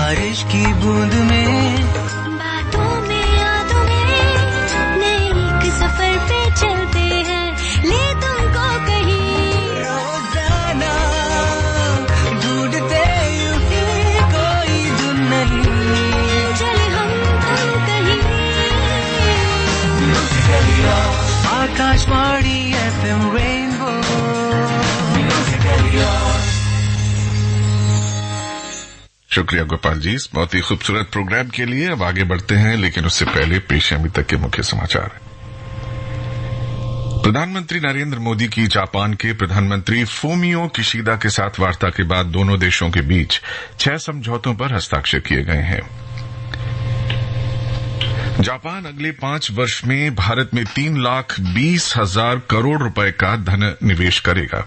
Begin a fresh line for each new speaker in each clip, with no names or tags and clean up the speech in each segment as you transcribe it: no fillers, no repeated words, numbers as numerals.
बारिश की बूंद में,
बातों में यादों में, नए एक सफर पे चलते हैं, ले तुमको कहीं।
रोजाना ढूंढते यूं ही कोई धुन नहीं,
चले हम तुम कहीं।
Akashvani FM rainbow.
शुक्रिया गोपाल जी इस बहुत ही खूबसूरत प्रोग्राम के लिए। अब आगे बढ़ते हैं, लेकिन उससे पहले पेश है अभी तक के मुख्य समाचार। प्रधानमंत्री नरेंद्र मोदी की जापान के प्रधानमंत्री फूमियो किशिदा के साथ वार्ता के बाद दोनों देशों के बीच 6 समझौतों पर हस्ताक्षर किए गए हैं। जापान अगले 5 वर्ष में भारत में 3,20,000 करोड़ रुपए का धन निवेश करेगा।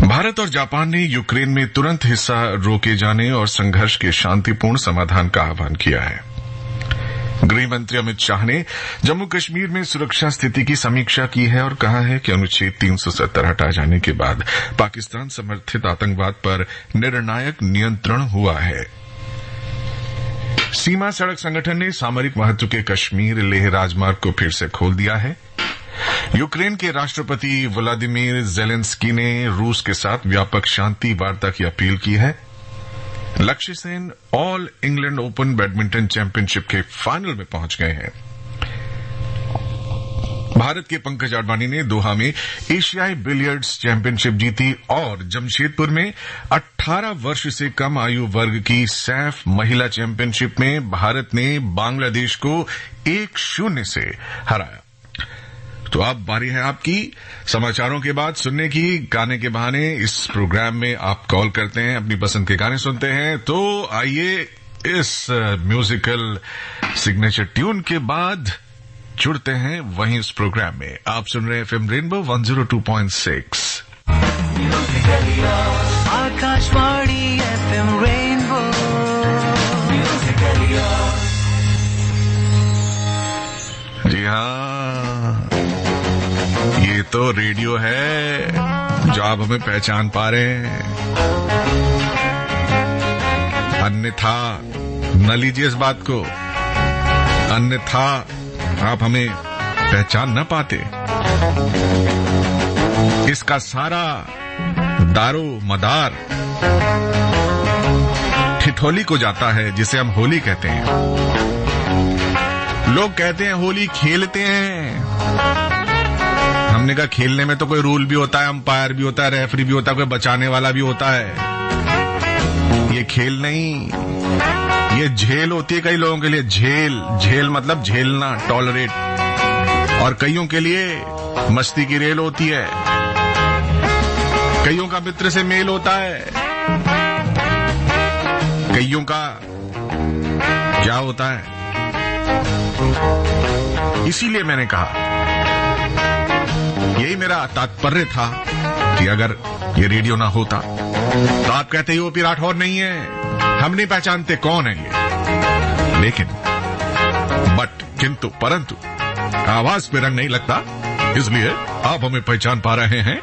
भारत और जापान ने यूक्रेन में तुरंत हिस्सा रोके जाने और संघर्ष के शांतिपूर्ण समाधान का आह्वान किया है। गृह मंत्री अमित शाह ने जम्मू कश्मीर में सुरक्षा स्थिति की समीक्षा की है और कहा है कि अनुच्छेद 370 हटा जाने के बाद पाकिस्तान समर्थित आतंकवाद पर निर्णायक नियंत्रण हुआ है। सीमा सड़क संगठन ने सामरिक महत्व के कश्मीर लेह राजमार्ग को फिर से खोल दिया है। यूक्रेन के राष्ट्रपति व्लादिमीर जेलेंस्की ने रूस के साथ व्यापक शांति वार्ता की अपील की है। लक्ष्य Sen all England open badminton championship के फाइनल में पहुंच गए हैं। भारत के पंकज आडवाणी ने दोहा में एशियाई बिलियर्ड्स चैंपियनशिप जीती और जमशेदपुर में 18 वर्ष से कम आयु वर्ग की सैफ महिला चैंपियनशिप में भारत ने बांग्लादेश को 1-0 से हराया। तो अब बारी है आपकी समाचारों के बाद सुनने की। गाने के बहाने इस प्रोग्राम में आप कॉल करते हैं, अपनी पसंद के गाने सुनते हैं। तो आइए इस म्यूजिकल सिग्नेचर ट्यून के बाद जुड़ते हैं वहीं इस प्रोग्राम में। आप सुन रहे हैं FM rainbow 102.6
Akashvani FM rainbow.
जी हाँ, ये तो रेडियो है जो आप हमें पहचान पा रहे हैं, अन्यथा न लीजिए इस बात को, अन्यथा आप हमें पहचान न पाते। इसका सारा दारो मदार ठिठोली को जाता है, जिसे हम होली कहते हैं। लोग कहते हैं होली खेलते हैं, हमने कहा खेलने में तो कोई रूल भी होता है, अंपायर भी होता है, रेफरी भी होता है, कोई बचाने वाला भी होता है। ये खेल नहीं, ये झेल होती है कई लोगों के लिए। झेल मतलब झेलना, टॉलरेट। और कईयों के लिए मस्ती की रेल होती है, कईयों का मित्र से मेल होता है, कईयों का क्या होता है। इसीलिए मैंने कहा, यही मेरा तात्पर्य था कि अगर ये रेडियो ना होता तो आप कहते हो ओपी राठौर नहीं है, हम नहीं पहचानते कौन है ये। लेकिन किंतु परंतु आवाज पे रंग नहीं लगता, इसलिए आप हमें पहचान पा रहे हैं।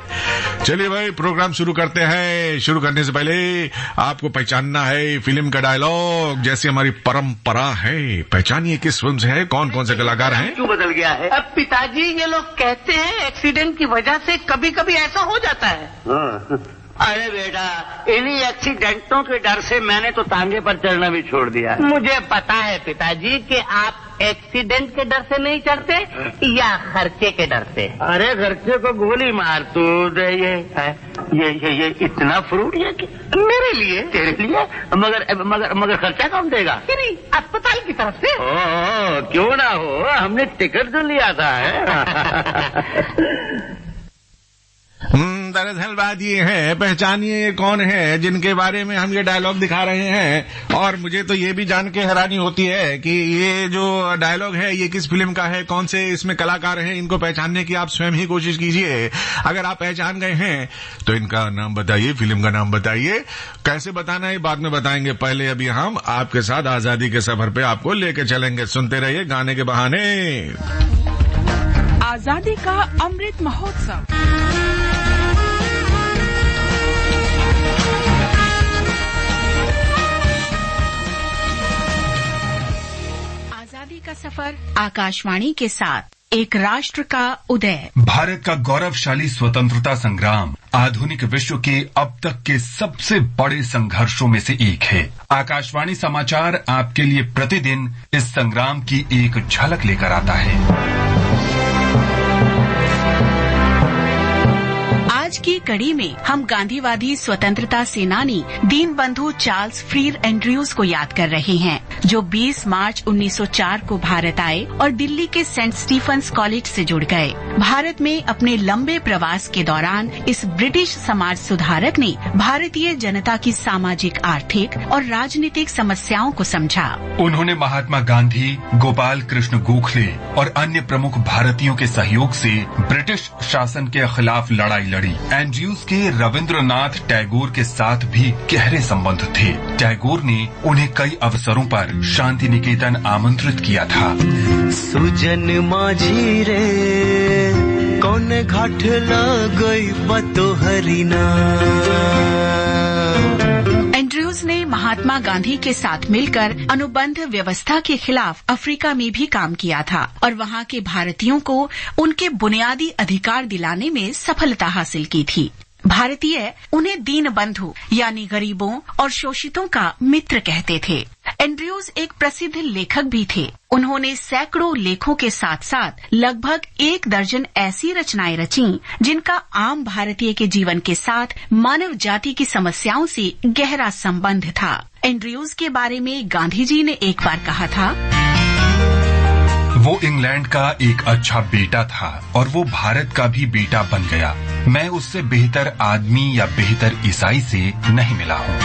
चलिए भाई, प्रोग्राम शुरू करते हैं। शुरू करने से पहले आपको पहचानना है फिल्म का डायलॉग, जैसी हमारी परंपरा है। पहचानिए किस फिल्म से है, कौन कौन से कलाकार हैं।
क्यों बदल गया है?
अब पिताजी, ये लोग कहते हैं एक्सीडेंट की वजह से कभी कभी ऐसा हो जाता है।
अरे बेटा, इन्हीं एक्सीडेंटों के डर से मैंने तो तांगे पर चढ़ना भी छोड़ दिया है।
मुझे पता है पिताजी कि आप एक्सीडेंट के डर से नहीं चढ़ते या खर्चे के डर से।
अरे खर्चे को गोली मार तू। ये इतना फ्रूट है कि
मेरे लिए,
तेरे लिए? मगर खर्चा कौन देगा?
अस्पताल की तरफ से।
क्यों ना हो, हमने टिकट तो लिया था।
दरअसल बात ये है, पहचानिए ये कौन है जिनके बारे में हम ये डायलॉग दिखा रहे हैं। और मुझे तो ये भी जान के हैरानी होती है कि ये जो डायलॉग है ये किस फिल्म का है, कौन से इसमें कलाकार हैं। इनको पहचानने की आप स्वयं ही कोशिश कीजिए। अगर आप पहचान गए हैं तो इनका नाम बताइए, फिल्म का नाम बताइए। कैसे बताना है बाद में बताएंगे, पहले अभी हम आपके साथ आजादी के सफर पे आपको लेके चलेंगे। सुनते रहिए गाने के बहाने।
आजादी का अमृत महोत्सव। खबर आकाशवाणी के साथ एक राष्ट्र का उदय।
भारत का गौरवशाली स्वतंत्रता संग्राम आधुनिक विश्व के अब तक के सबसे बड़े संघर्षों में से एक है। आकाशवाणी समाचार आपके लिए प्रतिदिन इस संग्राम की एक झलक लेकर आता है।
आज की कड़ी में हम गांधीवादी स्वतंत्रता सेनानी दीनबंधु चार्ल्स फ्रीर एंड्रयूज को याद कर रहे हैं, जो 20 मार्च 1904 को भारत आए और दिल्ली के सेंट स्टीफेंस कॉलेज से जुड़ गए। भारत में अपने लंबे प्रवास के दौरान इस ब्रिटिश समाज सुधारक ने भारतीय जनता की सामाजिक, आर्थिक और राजनीतिक समस्याओं को समझा।
उन्होंने महात्मा गांधी, गोपाल कृष्ण गोखले और अन्य प्रमुख भारतीयों के सहयोग से ब्रिटिश शासन के खिलाफ लड़ाई लड़ी। एंड्रयूज के रविंद्रनाथ टैगोर के साथ भी गहरे संबंध थे। टैगोर ने उन्हें कई अवसरों पर शांति निकेतन आमंत्रित किया था।
सुजन माझी रे कौन घाट लगई बतो हरिना।
एंड्रयूज ने महात्मा गांधी के साथ मिलकर अनुबंध व्यवस्था के खिलाफ अफ्रीका में भी काम किया था और वहां के भारतीयों को उनके बुनियादी अधिकार दिलाने में सफलता हासिल की थी। भारतीय उन्हें दीनबंधु यानी गरीबों और शोषितों का मित्र कहते थे। एंड्रयूज एक प्रसिद्ध लेखक भी थे। उन्होंने सैकड़ों लेखों के साथ साथ लगभग 1 दर्जन ऐसी रचनाएं रची जिनका आम भारतीय के जीवन के साथ मानव जाति की समस्याओं से गहरा संबंध था। एंड्रयूज के बारे में गांधी जी ने एक बार कहा था,
वो इंग्लैंड का एक अच्छा बेटा था और वो भारत का भी बेटा बन गया। मैं उससे बेहतर आदमी या बेहतर ईसाई से नहीं मिला हूँ।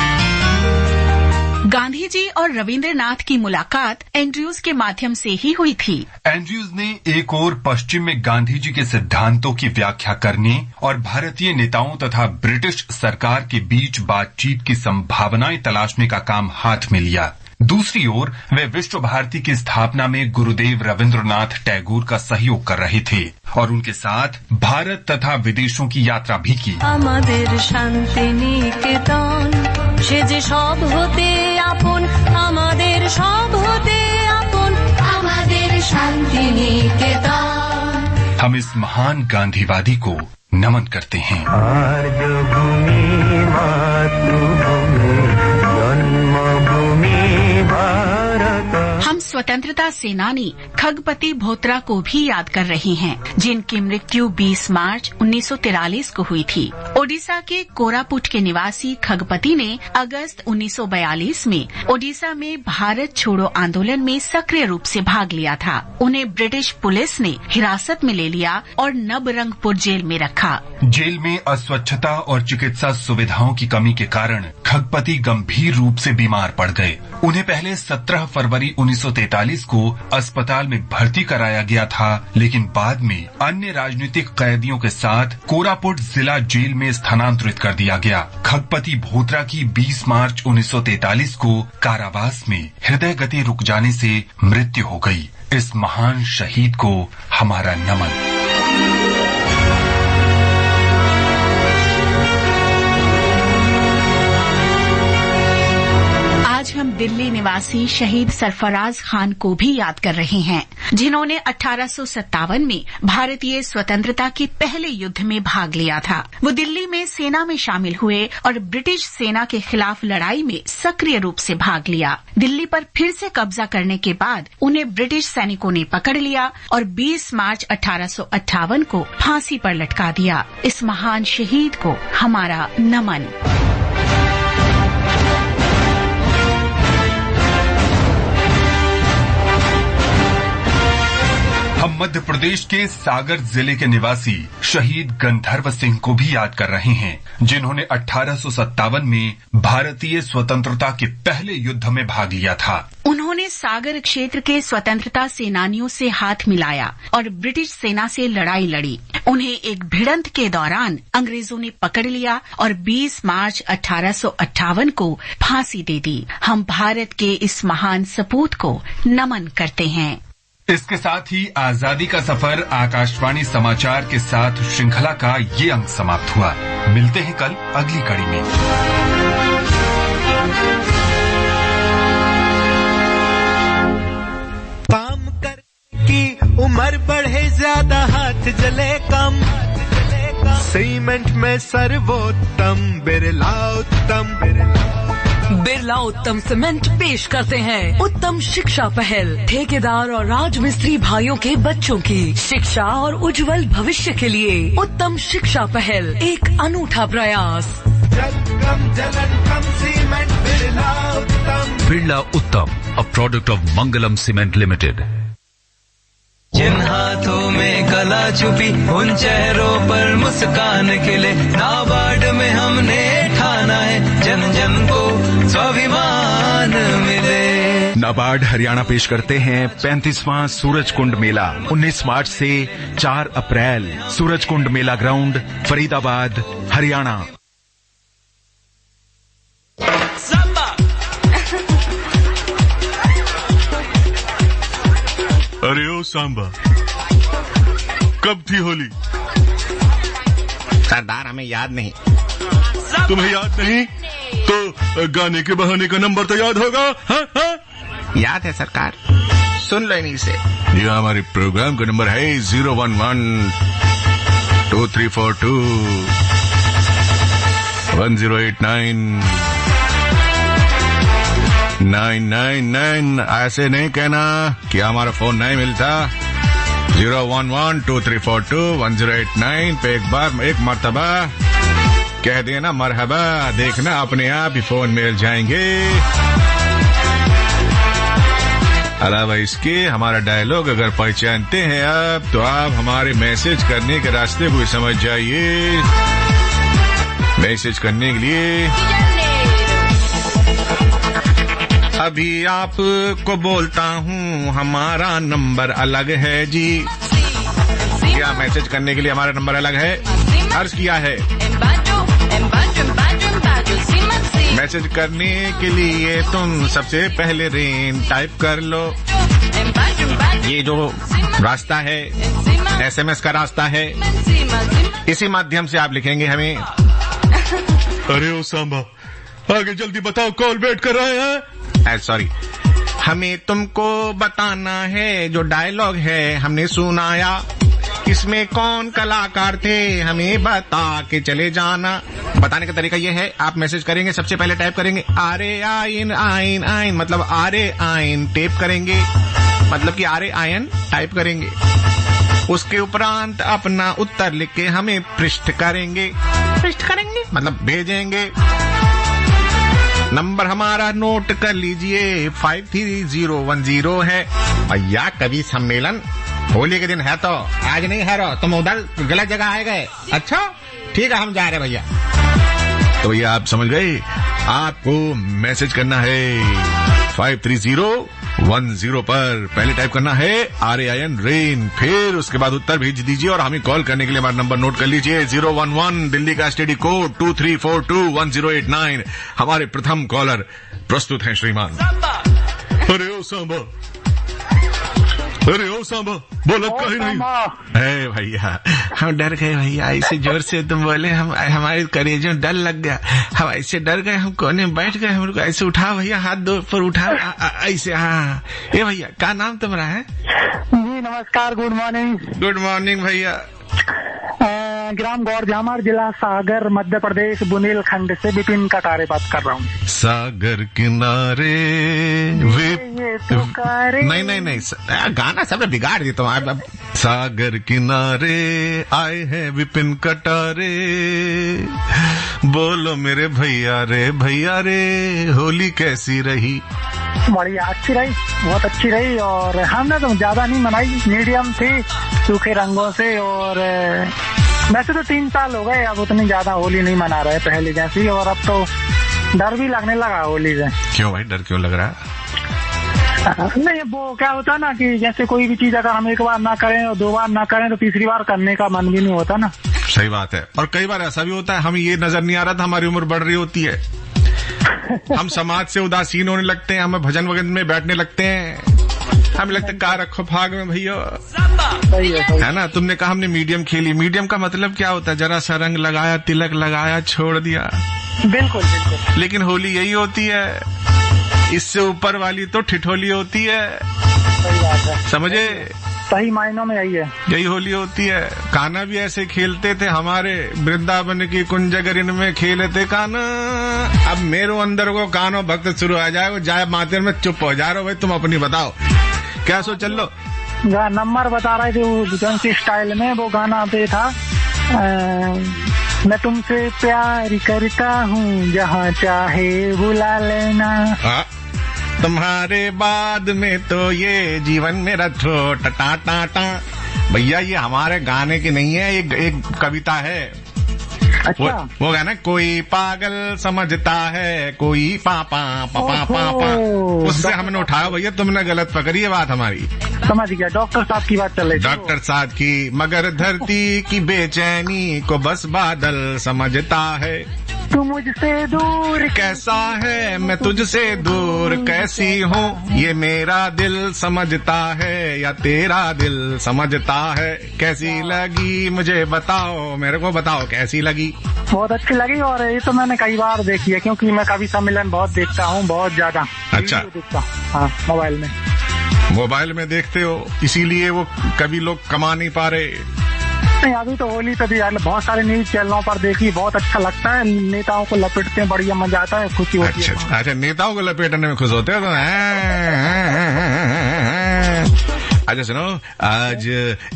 गांधी जी और रविंद्रनाथ की मुलाकात एंड्रयूज के माध्यम से ही हुई थी।
एंड्रयूज ने एक ओर पश्चिम में गांधी जी के सिद्धांतों की व्याख्या करने और भारतीय नेताओं तथा ब्रिटिश सरकार के बीच बातचीत की संभावनाएं तलाशने का काम हाथ में लिया। दूसरी ओर वे विश्व भारती की स्थापना में गुरुदेव रविंद्रनाथ टैगोर का सहयोग कर रहे थे और उनके साथ भारत तथा विदेशों की यात्रा भी की।
আমাদের শান্তি নিকেতন সে যে সব হতে আপন, আমাদের সব হতে আপন, আমাদের শান্তি নিকেতন।
हम इस महान गांधीवादी को नमन करते हैं।
आर्यभूमि मातृभूमि जन्मभूमि भारत।
हम स्वतंत्रता सेनानी खगपति भोत्रा को भी याद कर रहे हैं, जिनकी मृत्यु 20 मार्च 1943 को हुई थी। ओडिशा के कोरापुट के निवासी खगपति ने अगस्त 1942 में ओडिशा में भारत छोड़ो आंदोलन में सक्रिय रूप से भाग लिया था। उन्हें ब्रिटिश पुलिस ने हिरासत में ले लिया और नबरंगपुर जेल में रखा।
जेल में अस्वच्छता और चिकित्सा सुविधाओं की कमी के कारण खगपति गंभीर रूप से बीमार पड़ गए। उन्हें पहले 17 फरवरी 1943 को अस्पताल में भर्ती कराया गया था, लेकिन बाद में अन्य राजनीतिक कैदियों के साथ कोरापुट जिला जेल में स्थानांतरित कर दिया गया। खगपति भोत्रा की 20 मार्च 1943 को कारावास में हृदय गति रुक जाने से मृत्यु हो गई। इस महान शहीद को हमारा नमन।
आज हम दिल्ली निवासी शहीद सरफराज खान को भी याद कर रहे हैं, जिन्होंने 1857 में भारतीय स्वतंत्रता के पहले युद्ध में भाग लिया था। वो दिल्ली में सेना में शामिल हुए और ब्रिटिश सेना के खिलाफ लड़ाई में सक्रिय रूप से भाग लिया। दिल्ली पर फिर से कब्जा करने के बाद उन्हें ब्रिटिश सैनिकों ने पकड़ लिया और 20 मार्च 1858 को फांसी पर लटका दिया। इस महान शहीद को हमारा नमन।
हम मध्य प्रदेश के सागर जिले के निवासी शहीद गंधर्व सिंह को भी याद कर रहे हैं, जिन्होंने 1857 में भारतीय स्वतंत्रता के पहले युद्ध में भाग लिया था।
उन्होंने सागर क्षेत्र के स्वतंत्रता सेनानियों से हाथ मिलाया और ब्रिटिश सेना से लड़ाई लड़ी। उन्हें एक भिड़ंत के दौरान अंग्रेजों ने पकड़ लिया और 20 मार्च 1858 को फांसी दे दी। हम भारत के इस महान सपूत को नमन करते हैं।
इसके साथ ही आजादी का सफर आकाशवाणी समाचार के साथ श्रृंखला का ये अंक समाप्त हुआ। मिलते हैं कल अगली कड़ी में।
काम कर उम्र बढ़े ज्यादा हाथ जले कम, सीमेंट में सर्वोत्तम बिरला उत्तम।
बिरला उत्तम सीमेंट पेश करते हैं उत्तम शिक्षा पहल, ठेकेदार और राजमिस्त्री भाइयों के बच्चों की शिक्षा और उज्जवल भविष्य के लिए उत्तम शिक्षा पहल एक अनूठा प्रयास।
जल कम जलन कम cement Birla Uttam.
Birla Uttam, a product of Mangalam cement limited.
जिन हाथों में कला छुपी उन चेहरों पर मुस्कान खिले, नाबार्ड में हमने ठाना है जन जन को स्वाभिमान मिले।
नाबार्ड हरियाणा पेश करते हैं 35वां सूरजकुंड मेला 19 मार्च से 4 अप्रैल, सूरजकुंड मेला ग्राउंड, फरीदाबाद, हरियाणा।
अरे ओ सांबा, कब थी होली?
सरदार हमें याद नहीं।
तुम्हें याद नहीं तो गाने के बहाने का नंबर तो याद होगा। हाँ?
याद है सरकार, सुन लो इन्हीं से।
ये हमारे प्रोग्राम का नंबर है 011-2342 1089 999। ऐसे नहीं कहना कि हमारा फोन नहीं मिलता। 011-2342 1089 पे एक मर्तबा कह देना मरहबा, देखना अपने आप ही फोन मिल जाएंगे। अलावा इसके हमारा डायलॉग अगर पहचानते हैं आप, तो आप हमारे मैसेज करने के रास्ते को समझ जाइए। मैसेज करने के लिए अभी आपको बोलता हूँ, हमारा नंबर अलग है जी। क्या मैसेज करने के लिए हमारा नंबर अलग है? अर्ज किया है। मैसेज करने के लिए तुम सबसे पहले रेन टाइप कर लो। ये जो रास्ता है SMS का रास्ता है, इसी माध्यम से आप लिखेंगे हमें। अरे ओ सांबा, आगे जल्दी बताओ, कॉल वेट कर रहे हैं। सॉरी, हमें तुमको बताना है जो डायलॉग है हमने सुनाया, इसमें कौन कलाकार थे हमें बता के चले जाना। बताने का तरीका ये है, आप मैसेज करेंगे, सबसे पहले टाइप करेंगे आरे आइन आइन आइन, मतलब आरे आइन टेप करेंगे, मतलब कि आरे आयन टाइप करेंगे। उसके उपरांत अपना उत्तर लिख के हमें पृष्ठ करेंगे मतलब भेजेंगे। नंबर हमारा नोट कर लीजिए, 53010 है। भैया कवि सम्मेलन होली के दिन है, तो आज नहीं है रो, तुम उधर गलत जगह आए गए। अच्छा ठीक है, हम जा रहे भैया। तो भैया आप समझ गए, आपको मैसेज करना है 53010 पर। पहले टाइप करना है RAIN रेन, फिर उसके बाद उत्तर भेज दीजिए और हमें कॉल करने के लिए हमारा नंबर नोट कर लीजिए 011, दिल्ली का STD कोड 23421089। हमारे प्रथम कॉलर प्रस्तुत हैं श्रीमान। अरे ओ सांबा, अरे ओ सांबा, बोला कहीं नहीं है भैया। हम डर गए भैया, ऐसे जोर से तुम बोले, हम हमारे कलेजों डर लग गया, हम ऐसे डर गए, हम कोने में बैठ गए। हमको ऐसे उठाओ भैया, हाथ दो पर उठाओ ऐसे। हाँ ये भैया, क्या नाम तुम्हारा है?
जी नमस्कार, गुड मॉर्निंग।
गुड मॉर्निंग भैया।
ग्राम गौरजामर, जिला सागर, मध्य प्रदेश, बुंदेलखंड से विपिन कटारे बात कर रहा हूँ।
सागर किनारे नहीं गाना सब बिगाड़ देता हूँ अब। सागर किनारे आए हैं विपिन कटारे, बोलो मेरे भैया रे होली कैसी रही?
बढ़िया, अच्छी रही, बहुत अच्छी रही। और हमने तो ज्यादा नहीं मनाई, मीडियम थी, सूखे रंगों से। और वैसे तो 3 साल हो गए, अब उतनी ज्यादा होली नहीं मना रहे पहले जैसी। और अब तो डर भी लगने लगा होली से।
क्यों भाई, डर क्यों लग रहा है?
नहीं, वो क्या होता ना कि जैसे कोई भी चीज अगर हम एक बार ना करें और 2 बार ना करें तो तीसरी बार करने का मन भी नहीं होता ना।
सही बात है। और कई बार ऐसा भी होता है, हमें ये नजर नहीं आ रहा था, हमारी उम्र बढ़ रही होती है, हम समाज से उदासीन होने लगते हैं, हमें भजन वगन में बैठने लगते हैं, हमें लगता है कार रखो भाग में भैया, है ना। तुमने कहा हमने मीडियम खेली, मीडियम का मतलब क्या होता है? जरा सा रंग लगाया, तिलक लगाया, छोड़ दिया।
बिल्कुल बिल्कुल।
लेकिन होली यही होती है, इससे ऊपर वाली तो ठिठोली होती है, समझे?
सही मायनों में यही है।
यही होली होती है। कान्हा भी ऐसे खेलते थे, हमारे वृंदावन की कुंजगरिन में खेले थे कान्हा। अब मेरे अंदर को कान्हा भक्त शुरू आ जाए, जाए माते में चुप हो जा रहे हो। भाई तुम अपनी बताओ क्या सो चल लो।
नंबर बता रहे थे वो जंसी स्टाइल में, वो गाना पे था मैं तुमसे प्यार करता हूँ जहाँ चाहे बुला लेना।
तुम्हारे बाद में तो ये जीवन मेरा छोटा टा टा टा। भैया ये हमारे गाने की नहीं है, एक कविता है।
अच्छा।
वो गाना कोई पागल समझता है कोई पापा पापा पापा, उससे हमने उठाया। भैया तुमने गलत पकड़ी है बात हमारी।
समझ गया, डॉक्टर साहब की बात चल रही थी।
डॉक्टर साहब की, मगर धरती की बेचैनी को बस बादल समझता है।
तू मुझसे दूर
कैसा है, मैं तुझसे दूर कैसी हूँ, ये मेरा दिल समझता है या तेरा दिल समझता है। कैसी लगी मुझे बताओ, मेरे को बताओ कैसी लगी।
बहुत अच्छी लगी, और ये तो मैंने कई बार देखी है क्योंकि मैं कवि सम्मेलन बहुत देखता हूँ, बहुत ज्यादा।
अच्छा
देखता हूँ, हाँ, मोबाइल में
देखते हो, इसीलिए वो कभी लोग कमा नहीं पा रहे।
नहीं, अभी तो होली तभी बहुत सारे न्यूज चैनलों पर देखी, बहुत अच्छा लगता है। नेताओं को लपेटते हैं, बढ़िया मजा आता है, खुशी होती है।
अच्छा, नेताओं को लपेटने में खुश होते हो तो। अच्छा सुनो, आज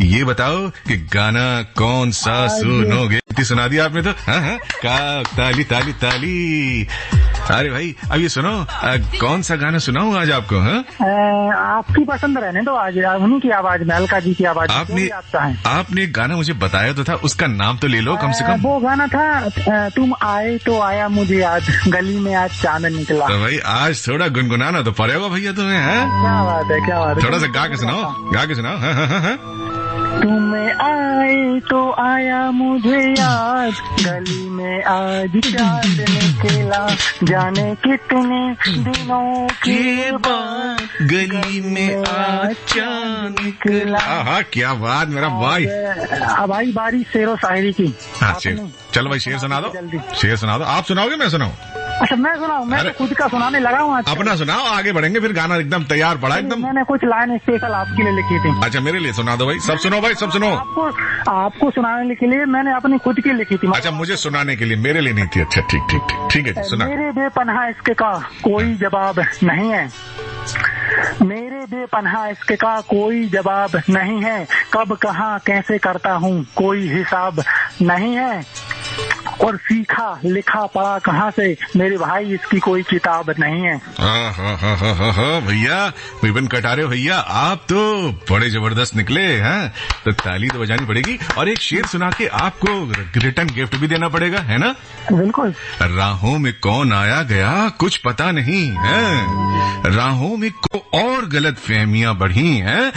ये बताओ कि गाना कौन सा सुनोगे? सुना दिया आपने तो। हाँ, ताली ताली ताली। अरे भाई अब ये सुनो, कौन सा गाना सुनाऊं आज आपको? हाँ,
आपकी पसंद रहने दो, आज उन्हीं की आवाज में, अलका जी की आवाज।
आपने एक गाना मुझे बताया तो था, उसका नाम तो ले लो कम से कम।
वो गाना था तुम आए तो आया मुझे याद, गली में आज चांद निकला।
तो भाई आज थोड़ा गुनगुनाना तो पड़ेगा भैया तुम्हें।
क्या बात है, क्या बात है।
थोड़ा सा गा के सुनाओ, गा के सुनाओ। हाँ।
तुम आए तो आया मुझे याद, गली में आज चांद निकला, जाने कितने दिनों के बाद
गली में आज चांद निकला। हाँ, क्या बात मेरा भाई।
अब आई बारी शेरो शायरी की।
हाँ, चलो भाई शेर सुना दो, शेर सुना दो। आप सुनाओगे मैं सुनाऊं?
अच्छा मैं सुनाऊं? मैं तो खुद का सुनाने लगा हूँ।
अपना सुनाओ, आगे बढ़ेंगे, फिर गाना एकदम तैयार पड़ा एकदम।
मैंने कुछ लाइन स्पेशल आपके लिए लिखी थी।
अच्छा मेरे लिए सुना दो भाई, सब सुनो भाई, सब सुनो।
आपको सुनाने के लिए मैंने अपनी खुद की लिखी थी।
अच्छा मुझे सुनाने के लिए, मेरे लिए नहीं थी। अच्छा ठीक है जी, सुना।
मेरे बेपनाह इसके का कोई जवाब नहीं है, मेरे बेपनाह इसके का कोई जवाब नहीं है, कब कहाँ कैसे करता हूँ कोई हिसाब नहीं है, और सीखा लिखा पढ़ा कहाँ से मेरे भाई इसकी कोई किताब नहीं है।
भैया विपिन कटारे भैया, आप तो बड़े जबरदस्त निकले हैं, तो ताली तो बजानी पड़ेगी और एक शेर सुना के आपको रिटर्न गिफ्ट भी देना पड़ेगा, है ना?
बिल्कुल।
राहों में कौन आया गया कुछ पता नहीं है, राहों में को और गलत फहमियां बढ़ी हैं,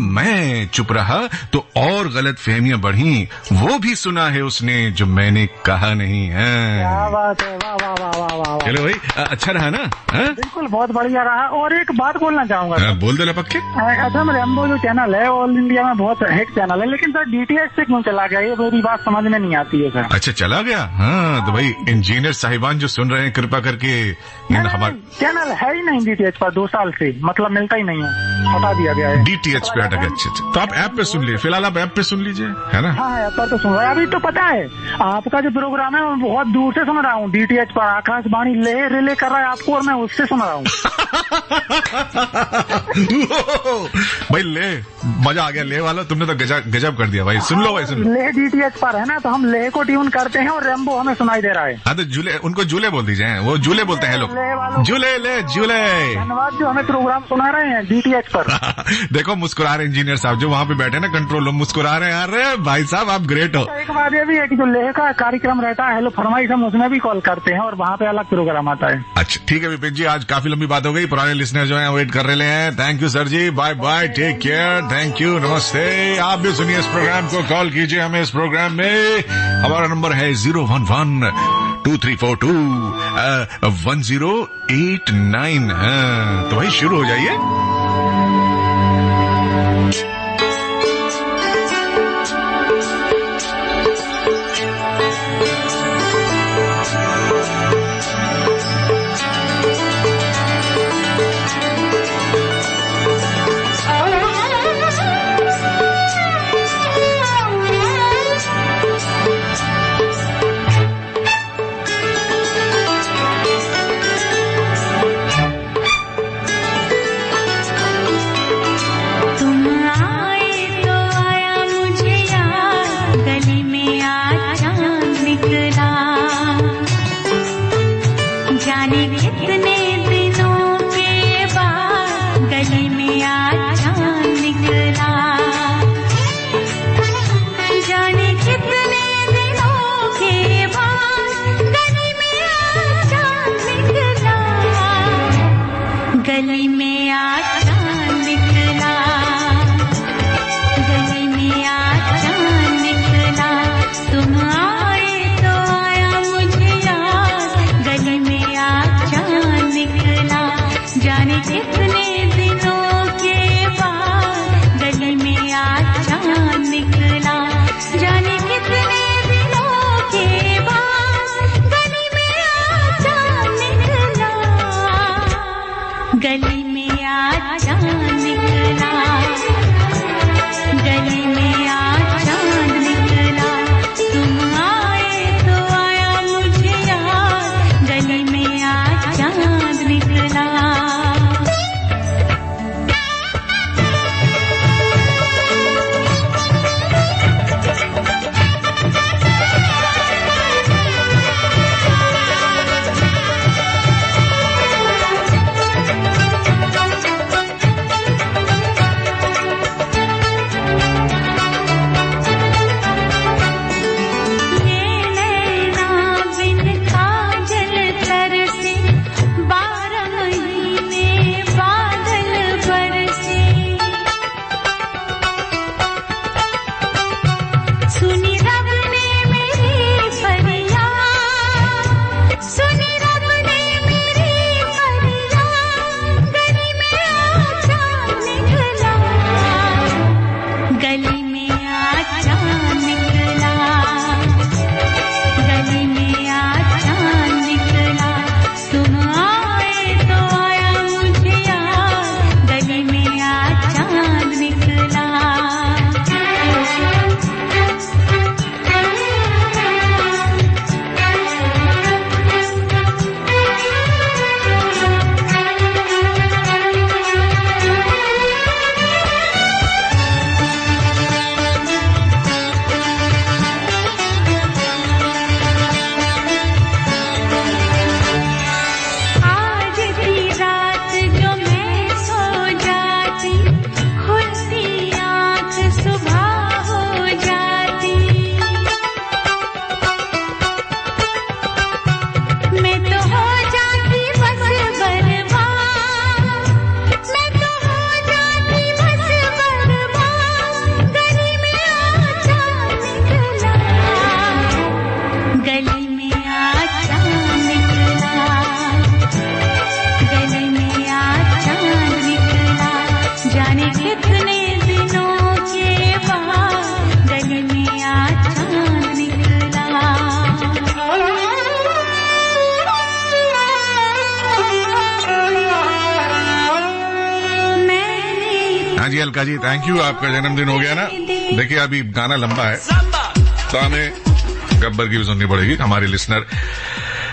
मैं चुप रहा तो और गलत फहमियां बढ़ी, वो भी सुना है उसने जो मैंने कहा नहीं है।
क्या बात है, वाह वाह वाह वाह वाह।
चलो भाई, अच्छा रहा ना?
बिल्कुल बहुत बढ़िया रहा। और एक बात बोलना चाहूंगा।
बोल दो पक्के।
अच्छा रेम्बो जो चैनल है ऑल इंडिया में बहुत हिट चैनल है, लेकिन सर डीटीएच से क्यों चला गया, ये मेरी बात समझ में नहीं आती है सर।
अच्छा चला गया? हाँ तो भाई इंजीनियर साहिबान जो सुन रहे हैं कृपा करके, हमारा
चैनल है ही नहीं डीटीएच पर 2 साल से, मतलब मिलता ही नहीं है, हटा दिया गया है।
डीटीएच पे हटा गया। अच्छा तो आप ऐप पे सुन लीजिए, फिलहाल आप ऐप पे सुन लीजिए, है ना?
हाँ ऐप पर तो सुन रहा है। अभी तो पता है आपका जो प्रोग्राम है मैं बहुत दूर से सुन रहा हूँ, डीटीएच पर आकाशवाणी रिले कर रहा है आपको, और मैं उससे सुन रहा हूँ।
भाई ले मजा आ गया, ले वाला तुमने तो गजब कर दिया भाई। सुन लो भाई, सुन लो।
ले डीटीएच पर है ना, तो हम ले को ट्यून करते हैं और रेम्बो हमें सुनाई दे रहा है।
हाँ तो झूले, उनको झूले बोल दीजिए, वो झूले बोलते हैं लोग, झूले ले झूले।
धन्यवाद जो हमें प्रोग्राम सुना रहे हैं डीटीएच पर।
देखो मुस्कुरा रहे इंजीनियर साहब जो वहाँ पे बैठे ना कंट्रोल रूम, मुस्कुरा रहे हैं। अरे भाई साहब आप ग्रेट हो।
एक बात ये भी है कि जो लेह का कार्यक्रम रहता है हेलो फरमाइश, हम उसमें भी कॉल करते हैं और वहाँ पे अलग प्रोग्राम आता है।
अच्छा ठीक है विपिन जी, आज काफी लंबी बात हो गई, पुराने लिसनर जो है वेट कर रहे हैं। Thank you sir ji, bye bye, take care, thank you, नमस्ते। आप भी सुनिए इस प्रोग्राम को, कॉल कीजिए हमें इस प्रोग्राम में। हमारा नंबर है 011-2342-1089। तो भाई शुरू हो जाइए। चलिए अलका जी, थैंक यू, आपका जन्मदिन हो गया ना। देखिए अभी गाना लंबा है तो हमें गब्बर की भी सुननी पड़ेगी। हमारे लिसनर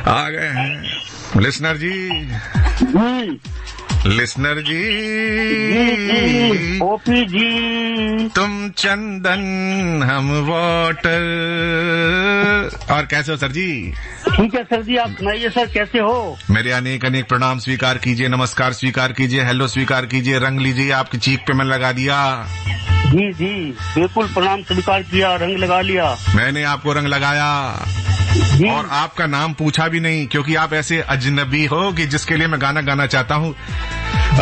आ गए हैं। लिसनर जी, लिसनर जी,
ओपी जी,
तुम चंदन हम वाटर। और कैसे हो सर जी?
ठीक है सर जी, आप सुनाइए सर, कैसे हो?
मेरे अनेक अनेक प्रणाम स्वीकार कीजिए, नमस्कार स्वीकार कीजिए, हेलो स्वीकार कीजिए, रंग लीजिए, आपकी चीख पे मैंने लगा दिया।
जी जी बिल्कुल, प्रणाम स्वीकार किया, रंग लगा लिया।
मैंने आपको रंग लगाया और आपका नाम पूछा भी नहीं, क्योंकि आप ऐसे अजनबी हो कि जिसके लिए मैं गाना गाना चाहता हूँ।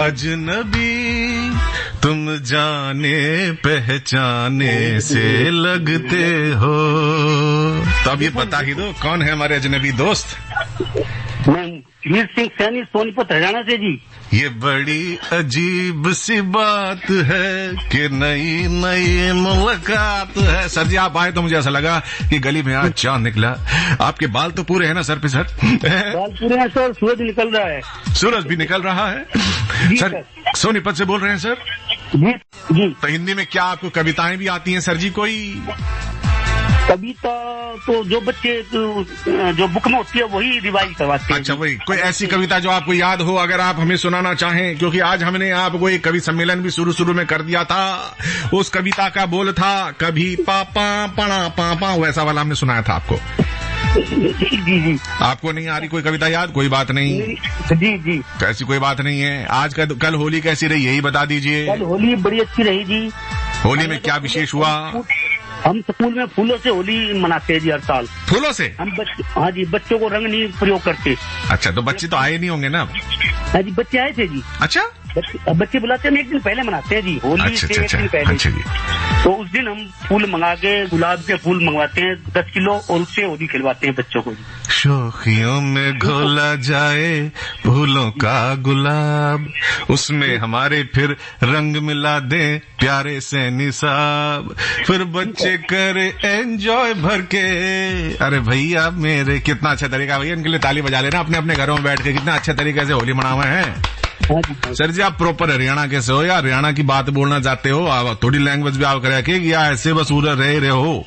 अजनबी तुम जाने पहचाने से लगते हो। तो अब ये बता ही दो कौन है हमारे अजनबी दोस्त?
मैं वीर सिंह सैनी, सोनीपत हरियाणा से जी।
ये बड़ी अजीब सी बात है कि नई नई मुलाकात है। सर जी आप आए तो मुझे ऐसा लगा कि गली में आज चांद निकला। आपके बाल तो पूरे हैं ना सर पे? सर
बाल पूरे हैं सर, सूरज निकल रहा है।
सूरज भी निकल रहा है सर। सोनीपत से बोल रहे हैं सर?
जी जी।
तो हिंदी में क्या आपको कविताएं भी आती हैं सर जी? कोई
कविता तो जो बच्चे जो बुक में होती है वही रिवाइज करवाते हैं।
अच्छा, वही कोई ऐसी कविता जो आपको याद हो, अगर आप हमें सुनाना चाहें, क्योंकि आज हमने आपको एक कवि सम्मेलन भी शुरू में कर दिया था। उस कविता का बोल था कभी पापा पड़ा पापा, वैसा वाला हमने सुनाया था आपको।
जी जी।
आपको नहीं आ रही कोई कविता याद? कोई बात नहीं।
जी जी,
ऐसी कोई बात नहीं है। आज का कल होली कैसी रही यही बता दीजिए।
कल होली बड़ी अच्छी रही जी।
होली में क्या विशेष हुआ?
हम स्कूल में फूलों से होली मनाते हैं जी हर साल।
फूलों से?
हम हाँ जी, बच्चों को रंग नहीं प्रयोग करते।
अच्छा, तो बच्चे तो आए नहीं होंगे ना?
हाँ जी, बच्चे आए थे जी।
अच्छा,
बच्चे बुलाते हैं, एक दिन पहले मनाते हैं जी होली से एक दिन पहले।
अच्छा जी।
तो उस दिन हम फूल मंगा के, गुलाब के फूल मंगवाते हैं 10 किलो, और उससे होली खिलवाते हैं बच्चों को।
शोखियों में घोला जाए फूलों का गुलाब, उसमें हमारे फिर रंग मिला दे प्यारे से निसाब, फिर बच्चे करे एंजॉय भर के। अरे भैया मेरे, कितना अच्छा तरीका भैया, इनके लिए ताली बजा लेना अपने अपने घरों में बैठ के। कितना अच्छे तरीके से होली मनावे हैं। सर जी आप प्रॉपर हरियाणा के से हो या हरियाणा की बात बोलना चाहते हो? आप थोड़ी लैंग्वेज भी आप रखे या ऐसे बस उधर रहे हो?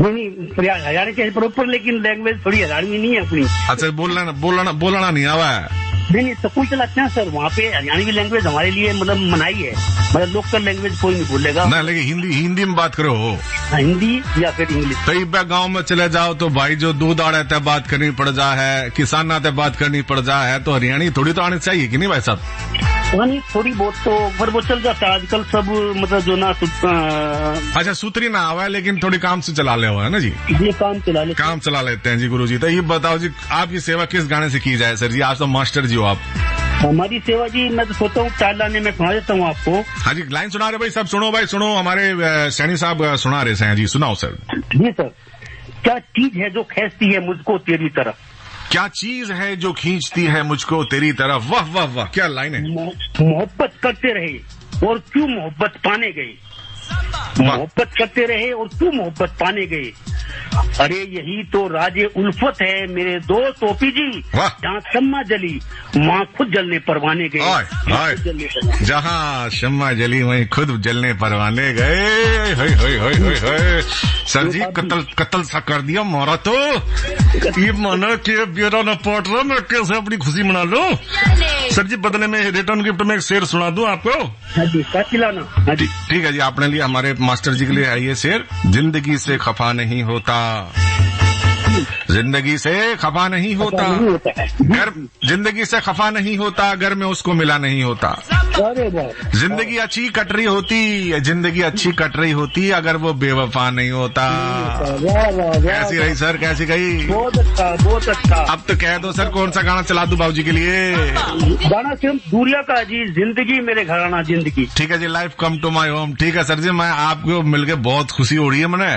नहीं, हरियाणा के प्रॉपर, लेकिन लैंग्वेज थोड़ी हरियाणवी नहीं है अपनी।
अच्छा, बोलना नहीं आवा है?
नहीं, स्कूल चलाते हैं सर, वहाँ पे हरियाणवी लैंग्वेज हमारे लिए मतलब मनाई है, मतलब लोकल लैंग्वेज कोई नहीं बोलेगा
ना। लेकिन हिंदी में बात करो।
हिंदी या फिर इंग्लिश।
कई बार गाँव में चले जाओ तो भाई जो दूध आड़े तय बात करनी पड़ जा है, किसान आते बात करनी पड़ जा है, तो हरियाणी थोड़ी तो आनी चाहिए कि नहीं भाई साहब?
नहीं, थोड़ी बहुत तो पर वो चल जाता है आजकल सब, मतलब जो ना।
अच्छा, सूत्री ना आवा है लेकिन थोड़ी काम से चला ले हुआ है ना जी?
ये काम चला
लेते हैं जी गुरु जी। तो ये बताओ जी, आपकी सेवा किस गाने से की जाए सर जी? आप तो मास्टर जी हो आप।
हमारी सेवा जी, मैं तो सोचता हूँ चार लाने में सुना देता हूँ आपको।
हाँ जी, लाइन सुना रहे भाई, सब सुनो भाई, सुनो। हमारे सैनी साहब सुना रहे हैं जी, सुनाओ सर।
जी सर। क्या चीज है जो खींचती है मुझको तेरी तरफ?
क्या चीज है जो खींचती है मुझको तेरी तरफ? वाह वाह वाह, क्या लाइन है।
मोहब्बत करते रहे और क्यों मोहब्बत पाने गए, मोहब्बत करते रहे और क्यों मोहब्बत पाने गए। अरे यही तो राजे उल्फत है मेरे दोस्त ओपी जी, जहाँ शम्मा जली वहाँ खुद जलने परवाने गए।
जहाँ शम्मा जली वहीं खुद जलने परवाने गए। सर जी कत्ल सा कर दिया मारा तो। ये माना कि बेरा न पट रहा, मैं कैसे अपनी खुशी मना लूं? सर जी बदले में रिटर्न गिफ्ट में एक शेर सुना दूं आपको?
हाँ जी,
ठीक है जी, आपने लिए हमारे मास्टर जी के लिए आइए शेर। जिंदगी से खफा नहीं होता, जिंदगी से खफा नहीं होता, घर जिंदगी से खफा नहीं होता, घर में उसको मिला नहीं होता। जिंदगी अच्छी कट रही होती, जिंदगी अच्छी कट रही होती अगर वो बेवफा नहीं होता। कैसी रही सर, कैसी गई?
बहुत अच्छा, बहुत अच्छा।
अब तो कह दो सर, कौन सा गाना चला दूं बाबूजी के लिए?
गाना सिर्फ दूरिया का जी, जिंदगी मेरे घराना जिंदगी।
ठीक है जी, life come to my home. ठीक है सर जी, मैं आपको मिलकर बहुत खुशी हो रही है मैंने,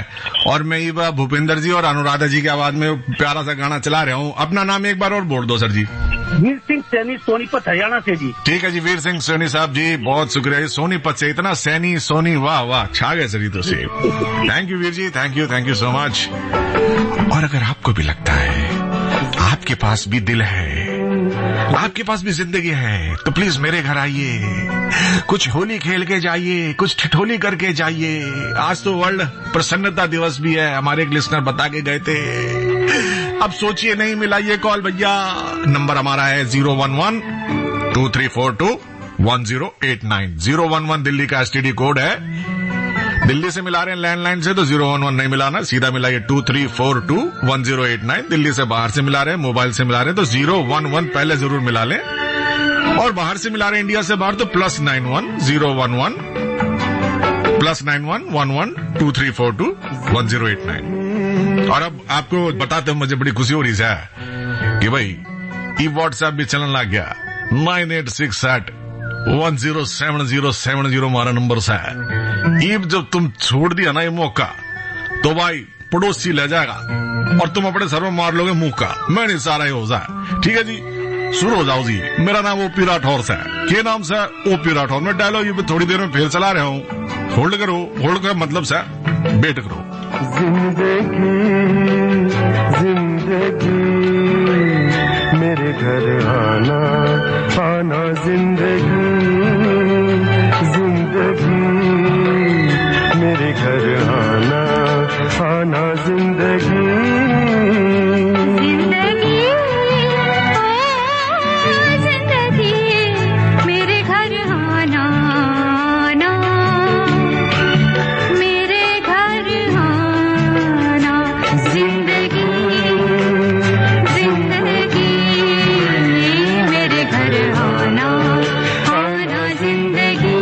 और मैं ये भूपेंद्र जी और अनुराधा जी की आवाज में प्यारा सा गाना चला रहा हूँ। अपना नाम एक बार और बोल दो सर जी।
वीर सिंह सैनी, सोनीपत हरियाणा से जी।
ठीक है जी, वीर सिंह सैनी साहब जी, बहुत शुक्रिया। सोनीपत से इतना सैनी सोनी, वाह वाह, छा गए सर जी तो से। Thank you Veer ji, thank you so much. और अगर आपको भी लगता है आपके पास भी दिल है, आपके पास भी जिंदगी है, तो प्लीज मेरे घर आइए, कुछ होली खेल के जाइए, कुछ ठिठोली करके जाइए। आज तो वर्ल्ड प्रसन्नता दिवस भी है, हमारे एक लिसनर बता के गए थे। अब सोचिए नहीं मिला ये कॉल भैया। नंबर हमारा है 011-2342-1089। 011 दिल्ली का एसटीडी कोड है। दिल्ली से मिला रहे हैं लैंडलाइन से तो 011 नहीं मिलाना, सीधा मिलाइए 2342-1089। दिल्ली से बाहर से मिला रहे हैं, मोबाइल से मिला रहे हैं तो 011 पहले जरूर मिला लें, और बाहर से मिला रहे हैं इंडिया से बाहर तो +91-011-11-2342-1089। और अब आपको बताते हुए मुझे बड़ी खुशी हो रही है कि भाई ई व्हाट्सएप भी चलन लग गया। 9868107070 हमारा नंबर है। ये जब तुम छोड़ दिया ना ये मौका तो भाई पड़ोसी ले जाएगा और तुम अपने सर में मार लोगे मुंह का। मैं नहीं सारा ही हो जाए। ठीक है जी, शुरू हो जाओ जी। मेरा नाम ओपी राठौर से है। के नाम से? ओपी राठौर। मैं डायलॉग ये थोड़ी देर में फिर चला रहा हूँ। होल्ड करो, होल्ड का मतलब से वेट करो।
जिंदगी मेरे घर आना आना, जिंदगी मेरे घर आना आना, जिंदगी
मेरे घर आना आना, मेरे घर आना, जिंदगी मेरे घर आना आना, जिंदगी।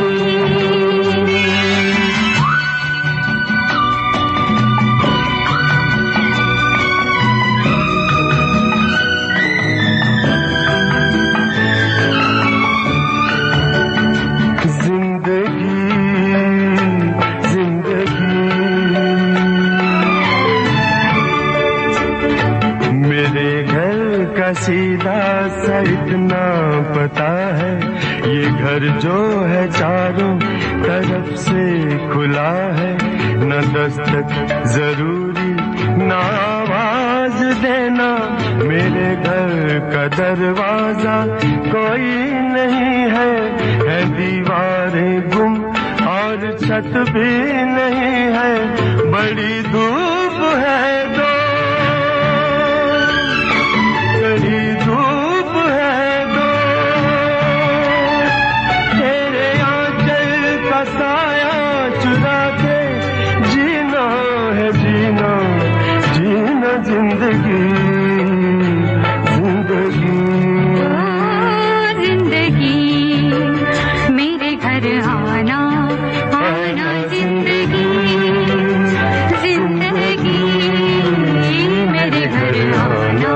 सीधा सा इतना पता है, ये घर जो है चारों तरफ से खुला है। न दस्तक जरूरी न आवाज देना, मेरे घर का दरवाजा कोई नहीं है। है दीवारें गुम और छत भी नहीं है, बड़ी धूप है तो धूप है दो, तेरे आंचल का साया चुरा के जीना है, जीना जीना जिंदगी
जिंदगी मेरे घर आना आना, जिंदगी मेरे घर आना।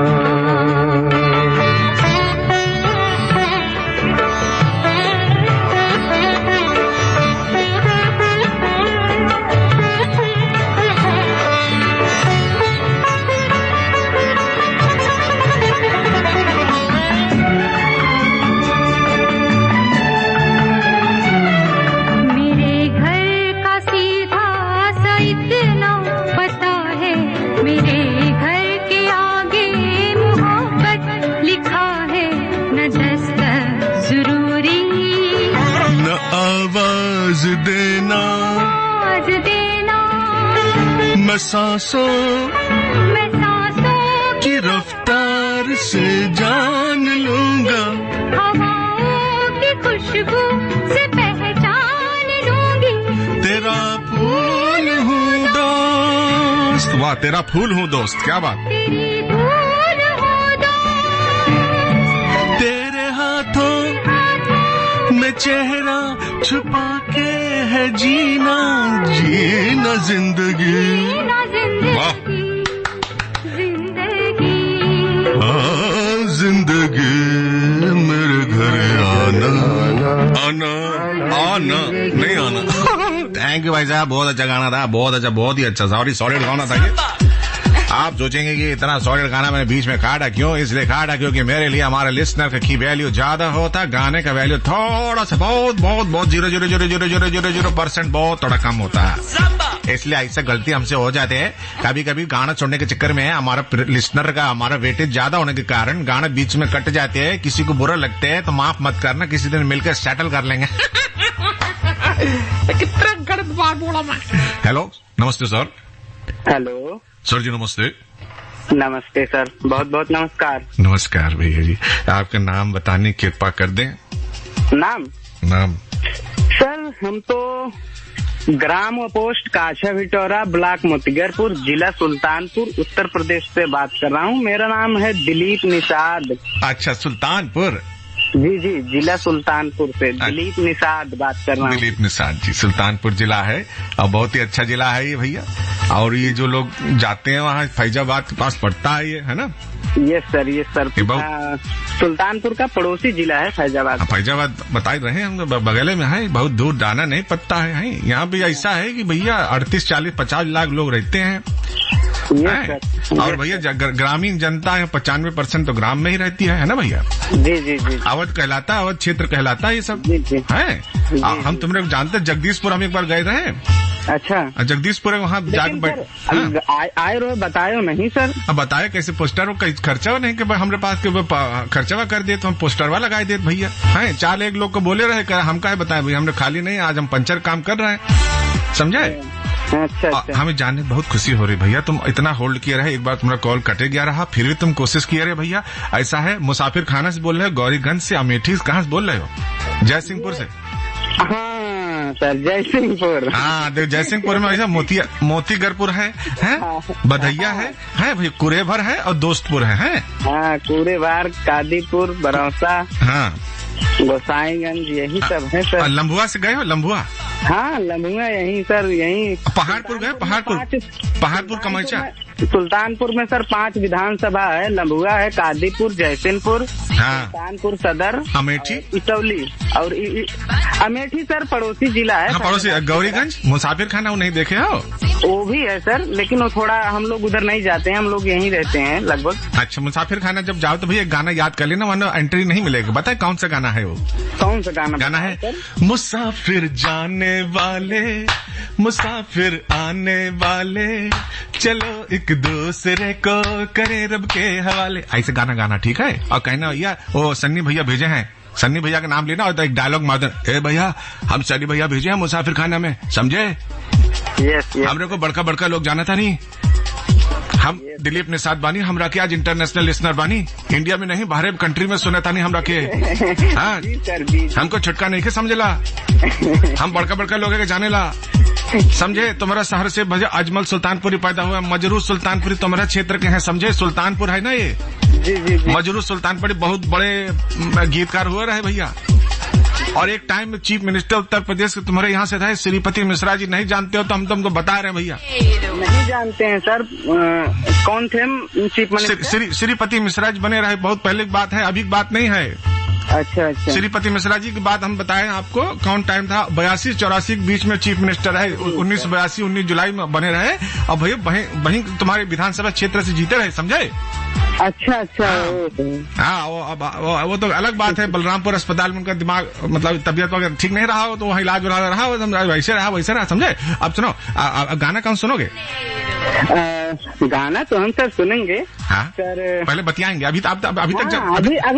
सांसों की रफ्तार से जान लूंगा,
हवाओं की खुशबू से पहचान लूंगी।
तेरा फूल हूँ दोस्त।
वाह, तेरा फूल हूँ दोस्त, क्या बात।
तेरी फूल हूँ दोस्त,
तेरे हाथों में चेहरा छुपा के है जीना जीना, जिंदगी जिंदगी मेरे घर आना आना आना, नहीं आना।
थैंक यू भाई साहब, बहुत अच्छा गाना था, बहुत अच्छा, बहुत ही अच्छा। सॉरी गाना था ये। आप सोचेंगे कि इतना सॉलिड गाना मैंने बीच में काटा क्यों? इसलिए काटा क्योंकि मेरे लिए हमारे लिसनर की वैल्यू ज्यादा होता, गाने का वैल्यू थोड़ा सा बहुत 0.00000% बहुत थोड़ा कम होता है। इसलिए ऐसा गलती हमसे हो जाते हैं। कभी कभी गाना छोड़ने के चक्कर में हमारा लिसनर का हमारा वेटेज ज्यादा होने के कारण गाना बीच में कट जाते हैं। किसी को बुरा लगते है तो माफ मत करना, किसी दिन मिलकर सेटल कर लेंगे। कितना गलत बात बोला मैं। हेलो, नमस्ते सर।
हेलो
सर जी, नमस्ते।
नमस्ते सर, बहुत बहुत नमस्कार।
नमस्कार भैया जी, आपका नाम बताने की कृपा कर दें।
नाम सर, हम तो ग्राम पोस्ट काछा भिटौरा, ब्लॉक मोतीगरपुर, जिला सुल्तानपुर, उत्तर प्रदेश से बात कर रहा हूँ। मेरा नाम है दिलीप निषाद।
अच्छा, सुल्तानपुर?
जी जी, जिला सुल्तानपुर से दिलीप निषाद बात कर रहा हूँ।
दिलीप निषाद जी, सुल्तानपुर जिला है और बहुत ही अच्छा जिला है ये भैया। और ये जो लोग जाते हैं वहाँ फैजाबाद के पास पड़ता है ये, है ना?
Yes sir, yes sir. Sultanpur का पड़ोसी जिला है फैजाबाद।
फैजाबाद बता रहे हैं हम, बगल में है, बहुत दूर जाना नहीं पड़ता है। यहाँ भी ऐसा है कि भैया 38, 40, 50 लाख लोग रहते हैं। और भैया ग्रामीण जनता है 95% तो ग्राम में ही रहती है ना भैया?
जी जी जी।
अवध कहलाता है, अवध क्षेत्र कहलाता है ये सब है। हम तुमने जानते जगदीशपुर हम एक बार गए रहे।
अच्छा,
जगदीशपुर है, वहाँ जाकर
आए रहे, बतायो नहीं सर?
अब बताए कैसे? पोस्टर खर्चा नहीं कि हमारे पास खर्चा कर दे तो हम पोस्टरवा लगा दे भैया। है 4 एक लोग को बोले रहे, हम क्या बताए भैया, हमने खाली नहीं, आज हम पंचर काम कर रहे हैं, समझे?
अच्छा।
हमें जानने बहुत खुशी हो रही भैया। तुम इतना होल्ड किए रहे, एक बार तुम्हारा कॉल कटे गया रहा, फिर भी तुम कोशिश किए रहे भैया। ऐसा है, मुसाफिर खाना से बोल रहे हो, गौरीगंज से, अमेठी से, कहाँ से बोल रहे हो? जयसिंहपुर से?
हाँ सर, जयसिंहपुर।
हाँ, देखो जयसिंहपुर में ऐसा मोतीगरपुर है, बधैया है भैया, कुरेभर है और दोस्तपुर है।
हाँ, कुरेभर, कादीपुर, बरौसा, हाँ, गोसाईगंज, यही सब है सर।
लंबुआ से गए हो? लंबुआ?
हाँ, लंबुआ यहीं सर, यहीं।
पहाड़पुर गए? पहाड़पुर कमैचा?
सुल्तानपुर में सर 5 विधानसभा है। लंबुआ है, कादीपुर, जयसिंहपुर, सुल्तानपुर सदर,
अमेठी,
इटौली और अमेठी सर पड़ोसी जिला है।
हाँ, पड़ोसी। गौरीगंज मुसाफिर खाना वो नहीं देखे हो?
वो भी है सर, लेकिन वो थोड़ा हम लोग उधर नहीं जाते हैं, हम लोग यहीं रहते हैं लगभग।
अच्छा, मुसाफिर खाना जब जाओ तो भैया गाना याद कर लेना, वरना एंट्री नहीं मिलेगी। बताए कौन सा गाना है वो?
कौन सा गाना
है? मुसाफिर जाने वाले, मुसाफिर आने वाले, चलो एक दूसरे को करे रब के हवाले। ऐसे गाना ठीक है? और कहना भैया वो सन्नी भैया भेजे हैं, सन्नी भैया का नाम लेना और एक डायलॉग मार देना, ए भैया हम सन्नी भैया भेजे हैं मुसाफिर खाना में, समझे?
यस।
हमरे को बड़का लोग जाना था नहीं। हम दिलीप निषाद बानी, हमरा के आज इंटरनेशनल लिसनर बानी, इंडिया में नहीं बाहर कंट्री में सुने था नहीं हमरा के। हाँ, हमको छुटका नहीं के समझेला, हम बड़का लोग के जाने ला, समझे? तुम्हारा शहर से भैया अजमल सुल्तानपुरी पैदा हुआ, मजरू सुल्तानपुरी तुम्हारा क्षेत्र के हैं, समझे? सुल्तानपुर है ना ये?
जी।
मजरू सुल्तानपुरी बहुत बड़े गीतकार हुए रहे भैया। और एक टाइम में चीफ मिनिस्टर उत्तर प्रदेश के तुम्हारे यहाँ से थे श्रीपति मिश्रा जी। नहीं जानते हो तो हम तुमको बता रहे हैं भैया।
नहीं जानते हैं सर, कौन थे चीफ मिनिस्टर?
श्रीपति मिश्रा जी बने रहे, बहुत पहले की बात है, अभी की बात नहीं है।
अच्छा।
श्रीपति मिश्रा जी की बात हम बताएं आपको, कौन टाइम था? 82-84 के बीच में चीफ मिनिस्टर है। 1982 19 जुलाई में बने रहे और भैया वहीं तुम्हारे विधानसभा क्षेत्र से जीते रहे, समझे?
अच्छा।
हाँ, वो तो अलग बात है। बलरामपुर अस्पताल में उनका दिमाग मतलब तबियत वगैरह ठीक नहीं रहा हो तो वहाँ इलाज रहा, वैसे रहा, समझे? अब सुनो, गाना कौन सुनोगे?
गाना तो हम सर सुनेंगे।
हाँ
सर,
पहले बतियाएंगे। अभी तक
अभी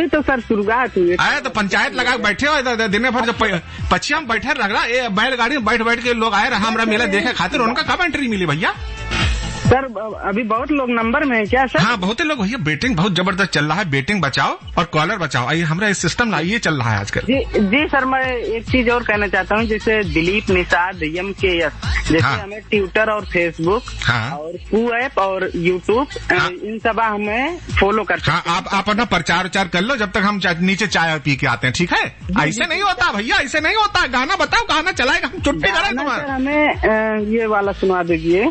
तो सर शुरुआत हुई
है। तो पंचायत लगा बैठे हो दिन भर, जब पश्चिम बैठे रगड़ा बैलगाड़ी में बैठ के लोग आए रहा हमारा मेला देखे खातिर, उनका कब एंट्री मिली भैया?
सर अभी बहुत लोग नंबर में है क्या सर?
हाँ, बहुत लोग भैया। बेटिंग बहुत जबरदस्त चल रहा है, बेटिंग बचाओ और कॉलर बचाओ, आइए हमारा सिस्टम ये चल रहा है आजकल।
जी सर, मैं एक चीज और कहना चाहता हूँ, जैसे दिलीप निषाद MKS, जैसे हमें ट्विटर और फेसबुक और पू ऐप और यूट्यूब इन सब हमें फॉलो कर सकते हैं।
आप अपना प्रचार कर लो जब तक हम नीचे चाय पी के आते हैं, ठीक है? ऐसे नहीं होता भैया, ऐसे नहीं होता। गाना बताओ, गाना चलाएगा, हम छुट्टी करें तुम्हारा।
हमें ये वाला सुना दीजिए,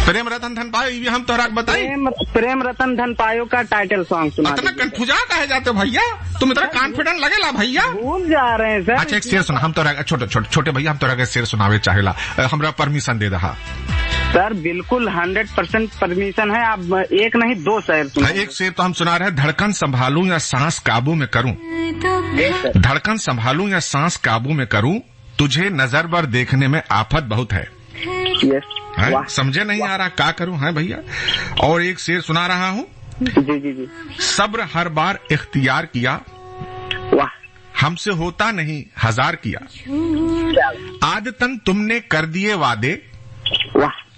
प्रेम रतन धन पायो, ये हम तोहरा बताइए।
प्रेम रतन धन पायो का टाइटल सॉन्ग सुना।
इतना कंफ्यूजा कहे जाते हो भैया, तुम इतना कॉन्फिडेंट लगेला भैया?
भूल जा रहे हैं सर।
अच्छा, एक शेर सुना, हम तोहरा छोटे भैया, हम तोहरा के शेर सुनावे चाहेला, हमरा परमिशन दे दहा।
सर बिल्कुल 100% परमिशन है। आप एक नहीं 2 शेर सुनाइए।
एक शेर तो हम सुना रहे हैं, धड़कन संभालूं या सांस काबू में करूं, धड़कन संभालूं या सांस काबू में करूं, तुझे नजर भर देखने में आफत बहुत है। समझे नहीं आ रहा क्या करूं है भैया। और एक शेर सुना रहा हूं,
जी।
सब्र हर बार इख्तियार किया, हमसे होता नहीं 1000 किया, आदतन तुमने कर दिए वादे,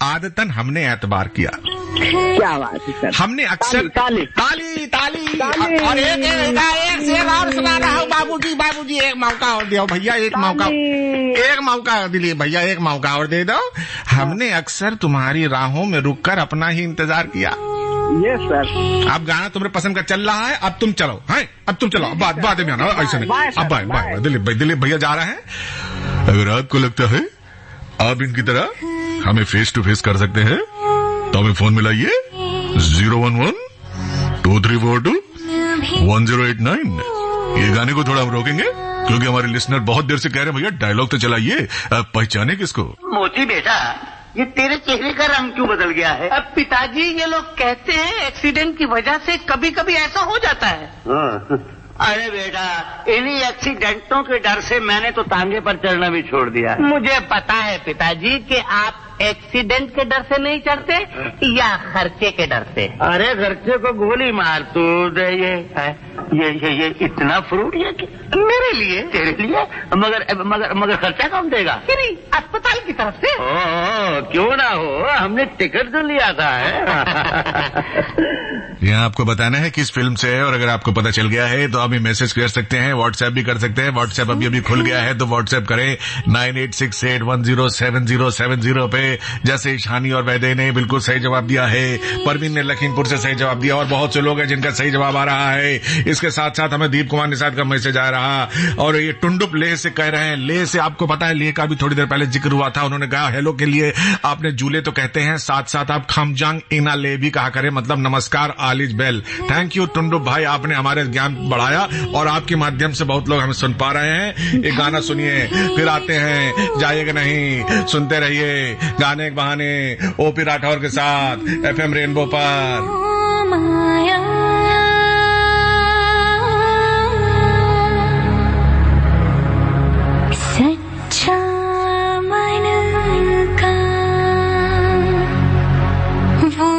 आदतन हमने एतबार किया।
क्या बात है सर।
हमने अक्सर ताली ताली ताली और एक शेर और सुना रहा हूँ बाबूजी एक मौका और दो भैया, एक मौका दिलिए भैया, एक मौका और दे दो। हमने अक्सर तुम्हारी राहों में रुककर अपना ही इंतजार किया।
Yes sir.
अब गाना तुम्हें पसंद का चल रहा है, अब तुम चलो, है अब तुम चलो, बाद में आना, ऐसा नहीं। अब बाय दिलीप भैया जा रहे हैं।
अगर आपको लगता है आप इनकी तरह हमें फेस टू फेस कर सकते हैं तो हमें फोन मिलाइए 011-2342-1089। ये गाने को थोड़ा हम रोकेंगे क्योंकि हमारे लिसनर बहुत देर से कह रहे हैं भैया डायलॉग तो चलाइए, पहचाने किसको।
मोती बेटा, ये तेरे चेहरे का रंग क्यों बदल गया है?
अब पिताजी ये लोग कहते हैं एक्सीडेंट की वजह से कभी कभी ऐसा हो जाता है।
अरे बेटा, इन्हीं एक्सीडेंटों के डर से मैंने तो तांगे पर चढ़ना भी छोड़ दिया।
मुझे पता है पिताजी कि आप एक्सीडेंट के डर से नहीं चढ़ते या खर्चे के डर से।
अरे खर्चे को गोली मार तू। ये इतना फ्रूट है कि मेरे लिए, तेरे लिए, मगर खर्चा कौन देगा?
अस्पताल की तरफ से।
क्यों ना हो, हमने टिकट तो लिया था।
यहाँ आपको बताना है किस फिल्म से है, और अगर आपको पता चल गया है तो अभी मैसेज कर सकते हैं, व्हाट्सएप भी कर सकते हैं। व्हाट्सएप अभी खुल गया है तो व्हाट्सएप करें 9868107070 पे। जैसे ईशानी और वैदे ने बिल्कुल सही जवाब दिया है, परवीन ने लखीमपुर से सही जवाब दिया, और बहुत से लोग हैं जिनका सही जवाब आ रहा है। इसके साथ साथ हमें दीप कुमार निषाद का मैसेज आ रहा, और ये टुंडुप लेह से कह रहे हैं। लेह से आपको पता है, लेह का भी थोड़ी देर पहले जिक्र हुआ था। उन्होंने कहा हेलो के लिए आपने जूले तो कहते हैं, साथ साथ आप खमजांग इना ले भी कहा करें, मतलब नमस्कार आलिज बेल। थैंक यू टुंडुप भाई, आपने हमारे ज्ञान बढ़ाया और आपके माध्यम से बहुत लोग हमें सुन पा रहे हैं। एक गाना सुनिए फिर आते हैं, जाइएगा नहीं, सुनते रहिए गाने के बहाने ओपी राठौर के साथ FM रेनबो पर।
सच्चा मन का वो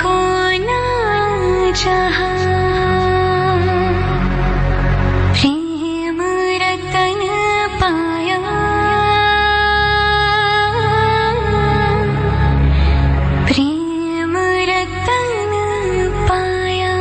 कौन जहां, प्रेम रतन पाया, प्रेम रतन पाया।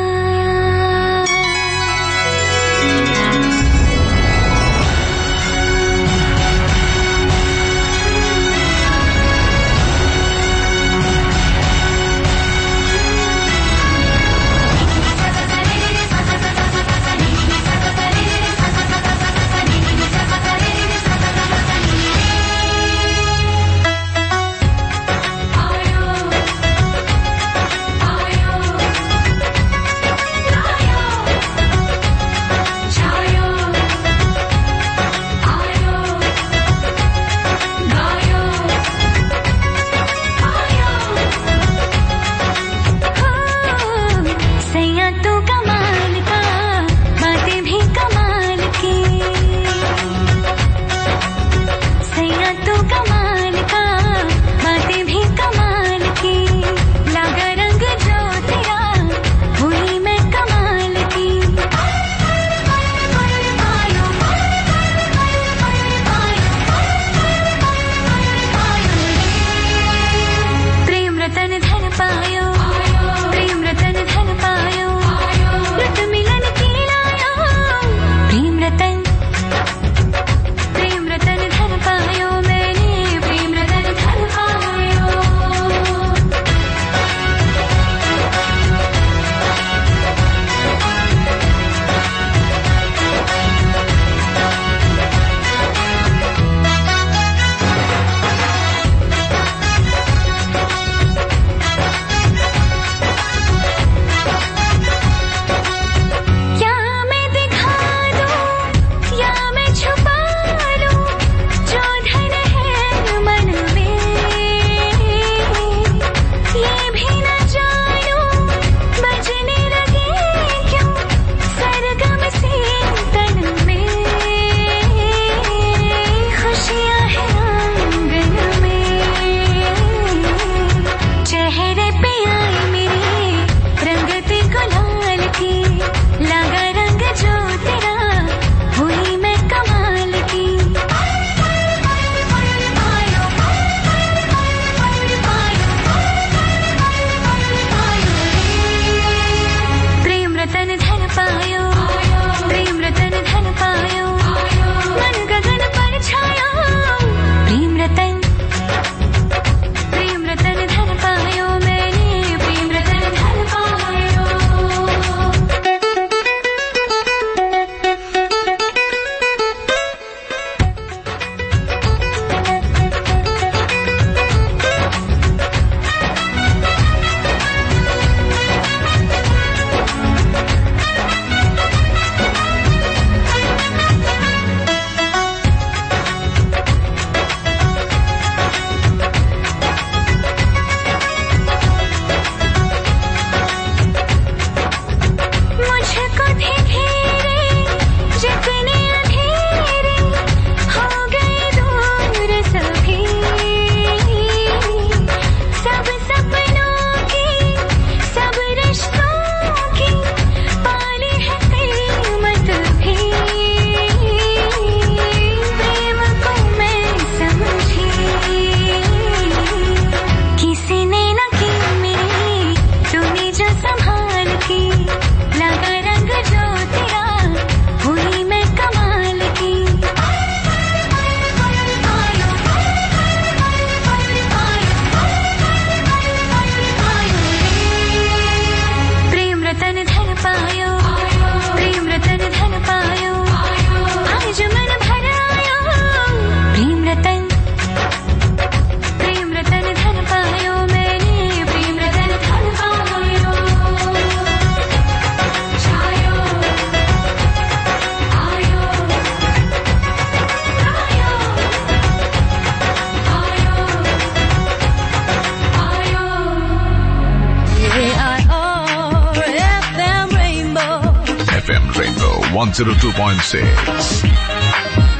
रेनबो 102.6।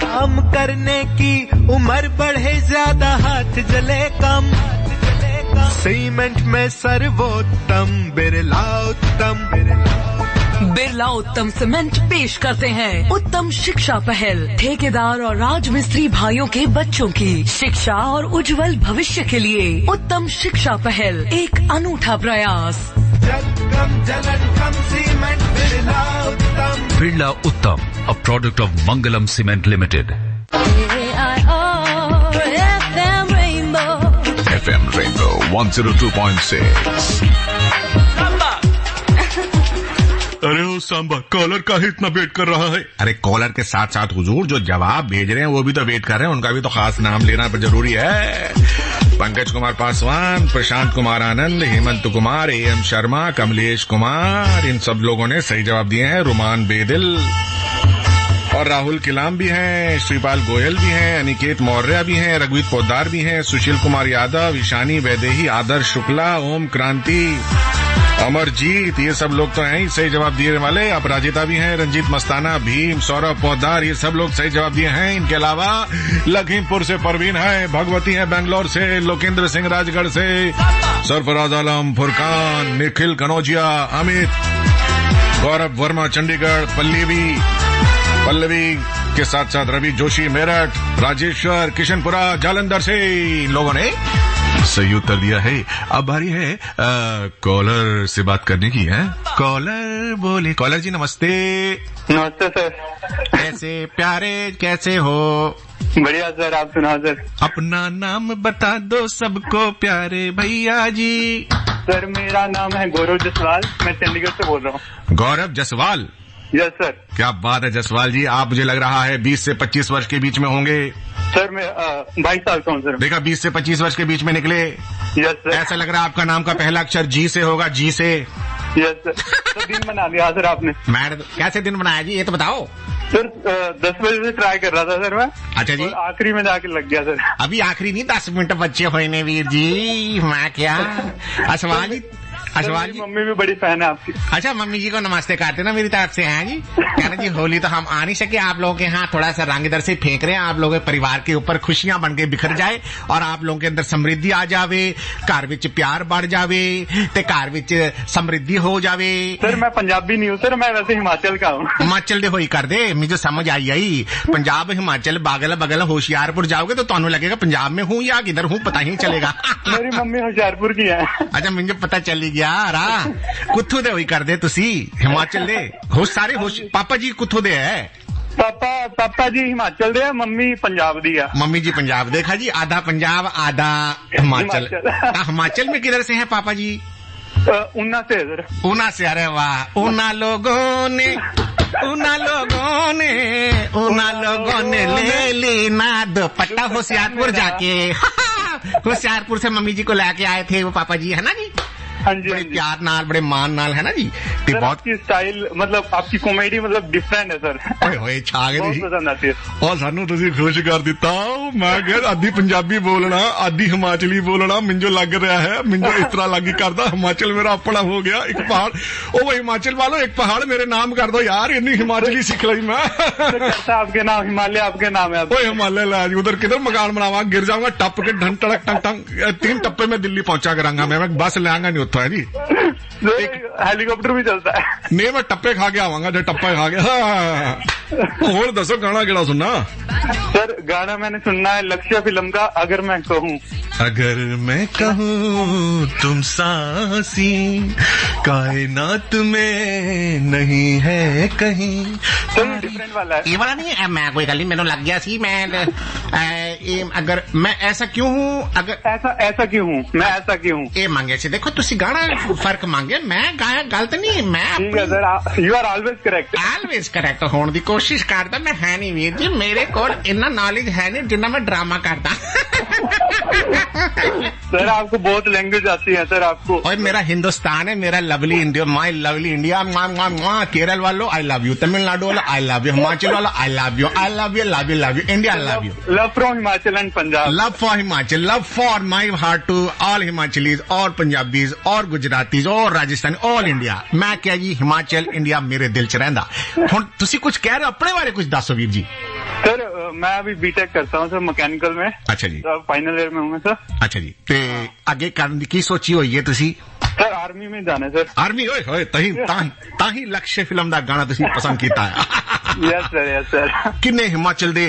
काम करने की उम्र बढ़े ज्यादा, हाथ जले कम, सीमेंट में सर्वोत्तम बिरला उत्तम।
बिरला उत्तम सीमेंट पेश करते हैं उत्तम शिक्षा पहल, ठेकेदार और राजमिस्त्री भाइयों के बच्चों की शिक्षा और उज्जवल भविष्य के लिए उत्तम शिक्षा पहल एक अनूठा प्रयास।
कम जलन कम cement Birla Uttam.
Birla Uttam, a product of Mangalam cement limited.
FM Rainbow 102.6। अरे ओ सांबा, कॉलर का ही इतना वेट कर रहा है?
अरे कॉलर के साथ साथ हुजूर जो जवाब भेज रहे हैं वो भी तो वेट कर रहे हैं, उनका भी तो खास नाम लेना पर जरूरी है। पंकज कुमार पासवान, प्रशांत कुमार आनंद, हेमंत कुमार, AM शर्मा, कमलेश कुमार, इन सब लोगों ने सही जवाब दिए हैं। रुमान बेदिल और राहुल किलाम भी हैं, श्रीपाल गोयल भी हैं, अनिकेत मौर्य भी हैं, रघुवीर पोद्दार भी हैं, सुशील कुमार यादव, ईशानी वैदेही, आदर्श शुक्ला, ओम क्रांति, अमरजीत, ये सब लोग तो हैं ही सही जवाब दिए वाले। अपराजिता भी हैं, रंजीत मस्ताना, भीम, सौरभ पोद्दार, ये सब लोग सही जवाब दिए हैं। इनके अलावा लखीमपुर से परवीन है, भगवती है बेंगलोर से, लोकेंद्र सिंह राजगढ़ से, सरफराज आलम, फुरकान, निखिल कनौजिया, अमित, गौरव वर्मा चंडीगढ़, पल्लवी के साथ साथ रवि जोशी मेरठ, राजेश्वर किशनपुरा जालंधर से, इन लोगों ने सही उत्तर दिया है। अब बारी है कॉलर से बात करने की है। कॉलर बोले। कॉलर जी नमस्ते।
नमस्ते सर।
कैसे प्यारे, कैसे हो?
बढ़िया सर, आप सुनाओ सर।
अपना नाम बता दो सबको प्यारे भैया जी।
सर मेरा नाम है गौरव जसवाल, मैं चंडीगढ़ से बोल रहा हूँ।
गौरव जसवाल?
Yes sir.
क्या बात है जसवाल जी, आप मुझे लग रहा है 20 से 25 वर्ष के बीच में होंगे।
सर मैं 22 साल का हूँ सर।
देखा, 20 से 25 वर्ष के बीच में निकले।
Yes sir.
ऐसा लग रहा है आपका नाम का पहला अक्षर जी से होगा, जी से।
Yes sir. तो दिन बना दिया सर आपने।
मैं कैसे दिन बनाया जी, ये तो बताओ।
सर 10 बजे से ट्राई कर रहा था सर मैं।
अच्छा जी।
आखिरी में जाके लग गया सर।
अभी आखिरी नहीं, 10 मिनट बच्चे हुए ने वीर जी। मैं क्या असवाल जी,
मेरी मम्मी भी बड़ी फैन है आपकी।
अच्छा, मम्मी जी को नमस्ते करते ना मेरी तरफ से। हैं जी, कहना जी होली तो हम आ नहीं सके, आप लोगों के यहाँ थोड़ा सा रंग इधर से फेंक रहे हैं, आप लोगों के परिवार के ऊपर खुशियां बन के बिखर जाए और आप लोगों के अंदर समृद्धि आ जावे, घर विच प्यार बढ़ जावे ते घर विच समृद्धि हो जावे।
सर मैं पंजाबी नहीं हूँ सर, मैं वैसे हिमाचल का हूँ।
हिमाचल दे होई कर दे, मुझे समझ आई। पंजाब हिमाचल बागल बगल होशियारपुर जाओगे तो ਤੁਹਾਨੂੰ लगेगा पंजाब में हूँ या किधर हूँ पता ही नहीं चलेगा।
मेरी मम्मी होशियारपुर की है।
अच्छा, मुझे पता चल गया रा कुत्थों दे होई कर दे तुसी हिमाचल दे हो सारे होश। पापा जी कुत्थों दे है?
पापा जी हिमाचल दे, मम्मी पंजाब दी है।
मम्मी जी पंजाब। देखा जी, आधा पंजाब आधा हिमाचल। हिमाचल में किधर से है पापा जी?
ऊना से सर।
ऊना से? अरे वाह। ऊना लोगों ने ले ली ना दुपट्टा होशियारपुर जाके। होशियारपुर से मम्मी जी को लेके आए थे वो पापा जी, है ना जी?
हाँ जी।
बड़े प्यार नाल, बड़े मान नाल, है ना जी?
सर, बहुत आपकी स्टाइल मतलब आपकी कॉमेडी मतलब डिफरेंट है सर।
ओए होए छा गए
बहुत पसंद आती है।
और सानू तुसी खुश कर दिता। मैं कह आधी पंजाबी बोलना आधी हिमाचली बोलना मिंजो लग रहा है, मिंजो इस तरह लग करदा हिमाचल मेरा अपना हो गया। एक पहाड़, ओ हिमाचल वालों एक पहाड़ मेरे नाम कर दो यार, इतनी हिमाचली सीख ली मैं।
आपके नाम हिमालय, आपके नाम है।
ओए हिमालय लाज, उधर किधर मकान बनावा, गिर जाऊंगा टप के ढंग टड़क टंग टंग। 3 टप्पे में दिल्ली पहुंचा करांगा मैं बस ले आऊंगा नहीं है जी।
हेलीकॉप्टर भी चलता है।
नहीं मैं टप्पे खा के आवांगा, जो टप्पा खा गया। और दसो गाना केड़ा सुनना?
सर गाना मैंने सुनना है लक्ष्य फिल्म का, अगर मैं कहूँ।
अगर मैं कहूँ तुम सांसी कायनात में नहीं है कहीं।
डिफरेंट वाला है
ये वाला नहीं है। मैं कोई गल नहीं, मैंने लग गया सी। मैं अगर मैं ऐसा क्यों हूँ, अगर
ऐसा क्यों हूँ, मैं ऐसा क्यों हूँ,
ये मांगे से देखो तुसी गाना फर्क मांगे। मैं गाया गलत नहीं, मैं
you are always correct.
Always correct होने की कोशिश करता। मैं है नहीं वीर जी, मेरे को इतना नॉलेज है नहीं जिन्ना मैं ड्रामा करता।
सर आपको बहुत लैंग्वेज आती है सर आपको।
और मेरा हिंदुस्तान है, मेरा lovely India, my lovely India. Kerala वालों आई लव यू, तमिलनाडु वालों आई लव यू, हिमाचल वालों I love you, I love you, love you, love you, India love you.
Love from Himachal and Punjab.
Love for Himachal, love for my heart to all Himachalis और पंजाबीज और Gujaratis और Rajasthani, all India. मैं क्या जी, Himachal India मेरे दिल च रहिंदा। हुण तुसी कुछ कह रहे हो अपने बारे, कुछ दसो वीर जी।
सर मैं अभी बीटेक करता हूँ सर मैकेनिकल में।
अच्छा जी।
फाइनल ईयर में हूँ सर।
अच्छा जी, ते आगे करन दी की सोची होई है तुसी?
सर आर्मी में जाना है सर।
आर्मी होए होए ताही लक्ष्य फिल्म दा गाना तुसी पसंद कीता है।
Yes sir, yes sir.
किन्ने हिमाचल दे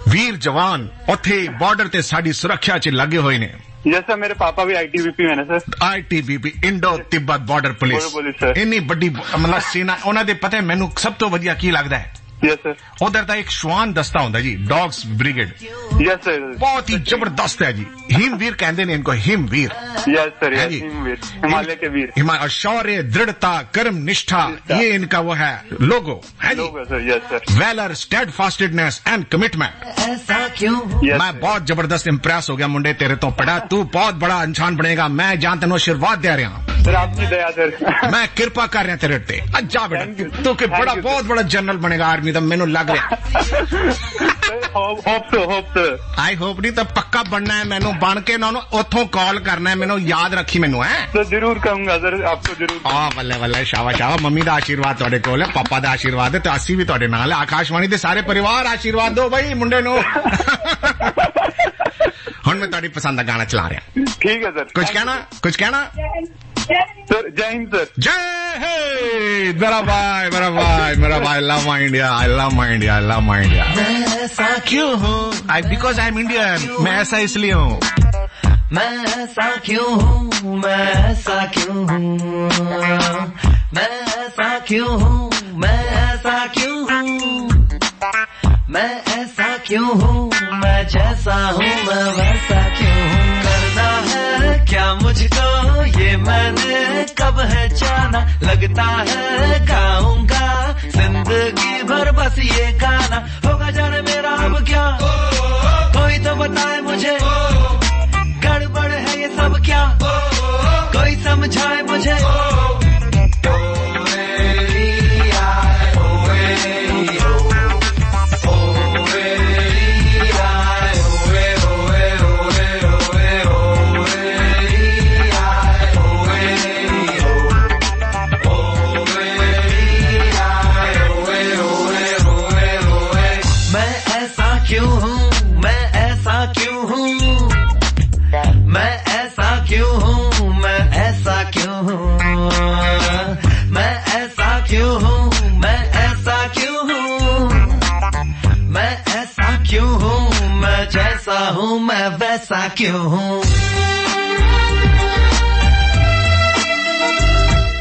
वीर जवान उत्थे बॉर्डर ते साडी सुरक्षा च लगे होए ने।
यस सर, मेरे पापा भी ITBP में sir.
ITBP Indo Tibet border police. इन्नी बड़ी मतलब सेना, उन्हां दे पता है मैनू सब तो वधिया की लगदा है?
Yes sir.
उधर का एक श्वान दस्ता होता है जी, डॉग्स ब्रिगेड।
Yes sir.
बहुत ही जबरदस्त है जी, हिमवीर कहते हैं इनको, हिमवीर।
यस सर, हिमवीर, हिमालय के वीर।
और शौर्य, दृढ़ता, कर्म निष्ठा, ये इनका वो है लोगो है जी।
Yes sir.
Valour, steadfastedness and commitment.
ऐसा क्यों?
मैं बहुत जबरदस्त इंप्रेस हो गया मुंडे तेरे तो पड़ा, तू बहुत बड़ा इंसान बनेगा। मैं जान तेन आशीर्वाद दे रहा हूँ
सर, आपकी दया सर।
मैं कृपा कर रहा तेरे ते। अच्छा बेटा तू के बड़ा बहुत बड़ा जनरल बनेगा आर्मी दा, मैनू लग रहा। आई होप नहीं तो पक्का बनना है मैनू, बन के ना उथों कॉल करना है, मैनू याद रखी मैनू है।
तो जरूर कहूंगा सर, आपको जरूर।
बल्ले बल्ले, शाबाश शाबाश। मम्मी दा आशीर्वाद तुहाडे कोल है, पापा दा आशीर्वाद है, तो असी भी तुहाडे नाल है। आकाशवाणी दे सारे परिवार आशीर्वाद दो भाई मुंडे नू। हुण मैं तुहाडी पसंद दा गाना चला रहा।
ठीक है सर।
कुछ कहना
सर? जय हिंद सर।
जय हिंद मेरा भाई, मेरा भाई, मेरा भाई। Love my India, I love my India, I love my India.
मैं ऐसा
क्यों हूँ? Because I am Indian. मैं ऐसा इसलिए हूँ।
मैं ऐसा क्यों हूँ? मैं ऐसा क्यों हूँ? मैं ऐसा क्यों हूँ? मैं ऐसा क्यों हूँ? मैं ऐसा क्यों हूँ? मैं जैसा हूँ मैं वैसा क्यों हूँ? करना है क्या मुझको ये मैंने कब है जाना, लगता है गाऊंगा जिंदगी भर बस ये गाना। होगा जाने मेरा अब क्या, कोई तो बताए मुझे, गड़बड़ है ये सब क्या, कोई समझाए मुझे। हूँ मैं वैसा क्यों हूँ?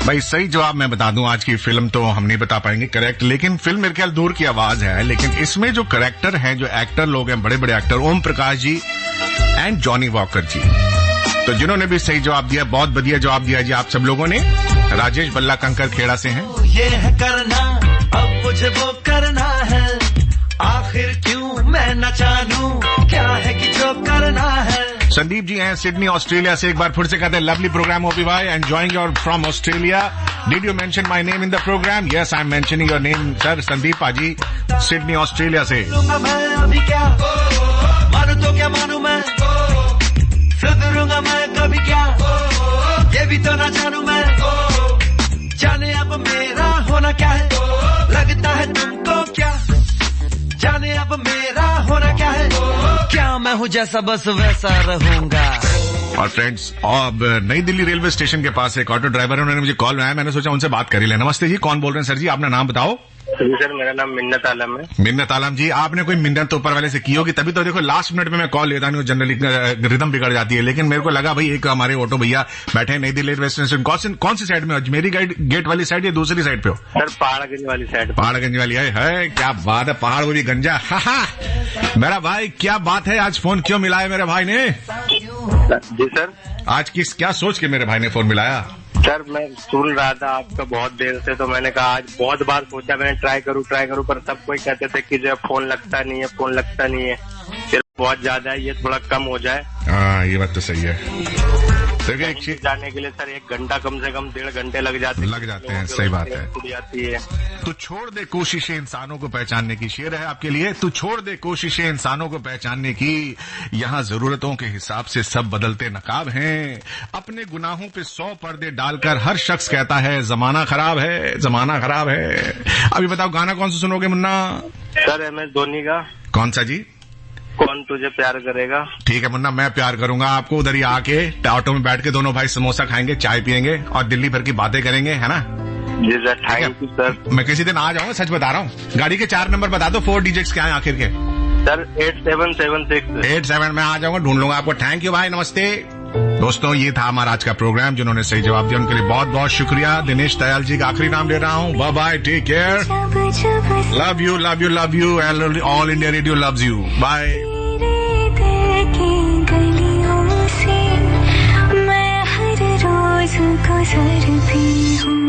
भाई सही जवाब मैं बता दूं, आज की फिल्म तो हम नहीं बता पाएंगे करेक्ट, लेकिन फिल्म मेरे ख्याल दूर की आवाज है। लेकिन इसमें जो करेक्टर हैं, जो एक्टर लोग हैं, बड़े बड़े actor, Om Prakash ji and Johnny Walker ji, तो जिन्होंने भी सही जवाब दिया, बहुत बढ़िया जवाब दिया जी आप सब लोगों ने। राजेश बल्ला कंकर खेड़ा से हैं।
ये है करना, अब मुझे वो करना है, आखिर क्यों मैं न जानूं क्या है कि जो करना है।
संदीप जी हैं सिडनी ऑस्ट्रेलिया से, एक बार फिर से कहते हैं लवली प्रोग्राम ओपी भाई, enjoying your from Australia. Did you mention my name in the program? Yes I am mentioning your name sir. Sandeep paaji Sydney Australia से।
मैं अभी क्या मानू तो क्या मानू मैं, सुधरूंगा मैं कभी क्या, ये भी तो ना जानू मैं, जाने अब मेरा होना क्या है, लगता है तुमको क्या, जाने अब मेरा होना क्या है, क्या मैं हूँ जैसा बस वैसा रहूंगा।
और फ्रेंड्स, अब नई दिल्ली रेलवे स्टेशन के पास एक ऑटो ड्राइवर है, उन्होंने मुझे कॉल बनाया, मैंने सोचा उनसे बात कर ही लें। नमस्ते जी, कौन बोल रहे हैं सर जी? अपना नाम बताओ।
जी सर, मेरा नाम मिन्नत आलम है।
मिन्नत आलम जी, आपने कोई मिन्नत तो ऊपर वाले से की होगी, तभी तो देखो लास्ट मिनट में मैं कॉल लेता नहीं, जनरली रिदम बिगड़ जाती है। लेकिन मेरे को लगा भाई एक हमारे ऑटो भैया बैठे हैं नई दिल्ली रेलवे स्टेशन। कौन सी साइड में, अजमेरी गेट वाली साइड या दूसरी साइड पे हो?
सर पहाड़गंज वाली साइड।
पहाड़गंज वाली है, क्या बात है, पहाड़ वो भी गंजा। मेरा भाई क्या बात है, आज फोन क्यों मिलाया मेरे भाई ने?
जी सर।
आज किस क्या सोच के मेरे भाई ने फोन मिलाया?
सर मैं सुन रहा था आपका बहुत देर से, तो मैंने कहा आज बहुत बार सोचा मैंने ट्राई करूं, पर सब कोई कहते थे कि जो फोन लगता नहीं है, फोन लगता नहीं है। फिर बहुत ज्यादा है, ये थोड़ा कम हो जाए।
हाँ, ये बात तो सही है। देखिए, एक चीज
जाने के लिए सर 1 घंटा कम से कम 1.5 घंटे लग जाते
हैं। सही बात है।
जाती है।
तू छोड़ दे कोशिशें इंसानों को पहचानने की, शेर है आपके लिए। तू छोड़ दे कोशिशें इंसानों को पहचानने की, यहाँ जरूरतों के हिसाब से सब बदलते नकाब हैं। अपने गुनाहों पे 100 पर्दे डालकर हर शख्स कहता है जमाना खराब है, जमाना खराब है। अभी बताओ गाना कौन सा सुनोगे मुन्ना?
सर MS धोनी का।
कौन सा जी?
कौन तुझे प्यार करेगा।
ठीक है मुन्ना, मैं प्यार करूंगा आपको। उधर ही आके ऑटो में बैठ के दोनों भाई समोसा खाएंगे, चाय पियेंगे और दिल्ली भर की बातें करेंगे, है ना?
जी सर, थैंक यू सर।
मैं किसी दिन आ जाऊंगा, सच बता रहा हूँ। गाड़ी के 4 नंबर बता दो, 4 डिजिट्स क्या है आखिर के?
सर 8776।
87 में आ जाऊंगा, ढूंढ लूंगा आपको। थैंक यू भाई, नमस्ते। दोस्तों, ये था हमारा आज का प्रोग्राम। जिन्होंने सही जवाब दिया उनके लिए बहुत बहुत शुक्रिया। दिनेश दयाल जी का आखिरी नाम ले रहा हूँ। Bye bye, take care, love you love you love you, All India Radio loves you, bye.
मैं हर रोज गुजरती हूँ।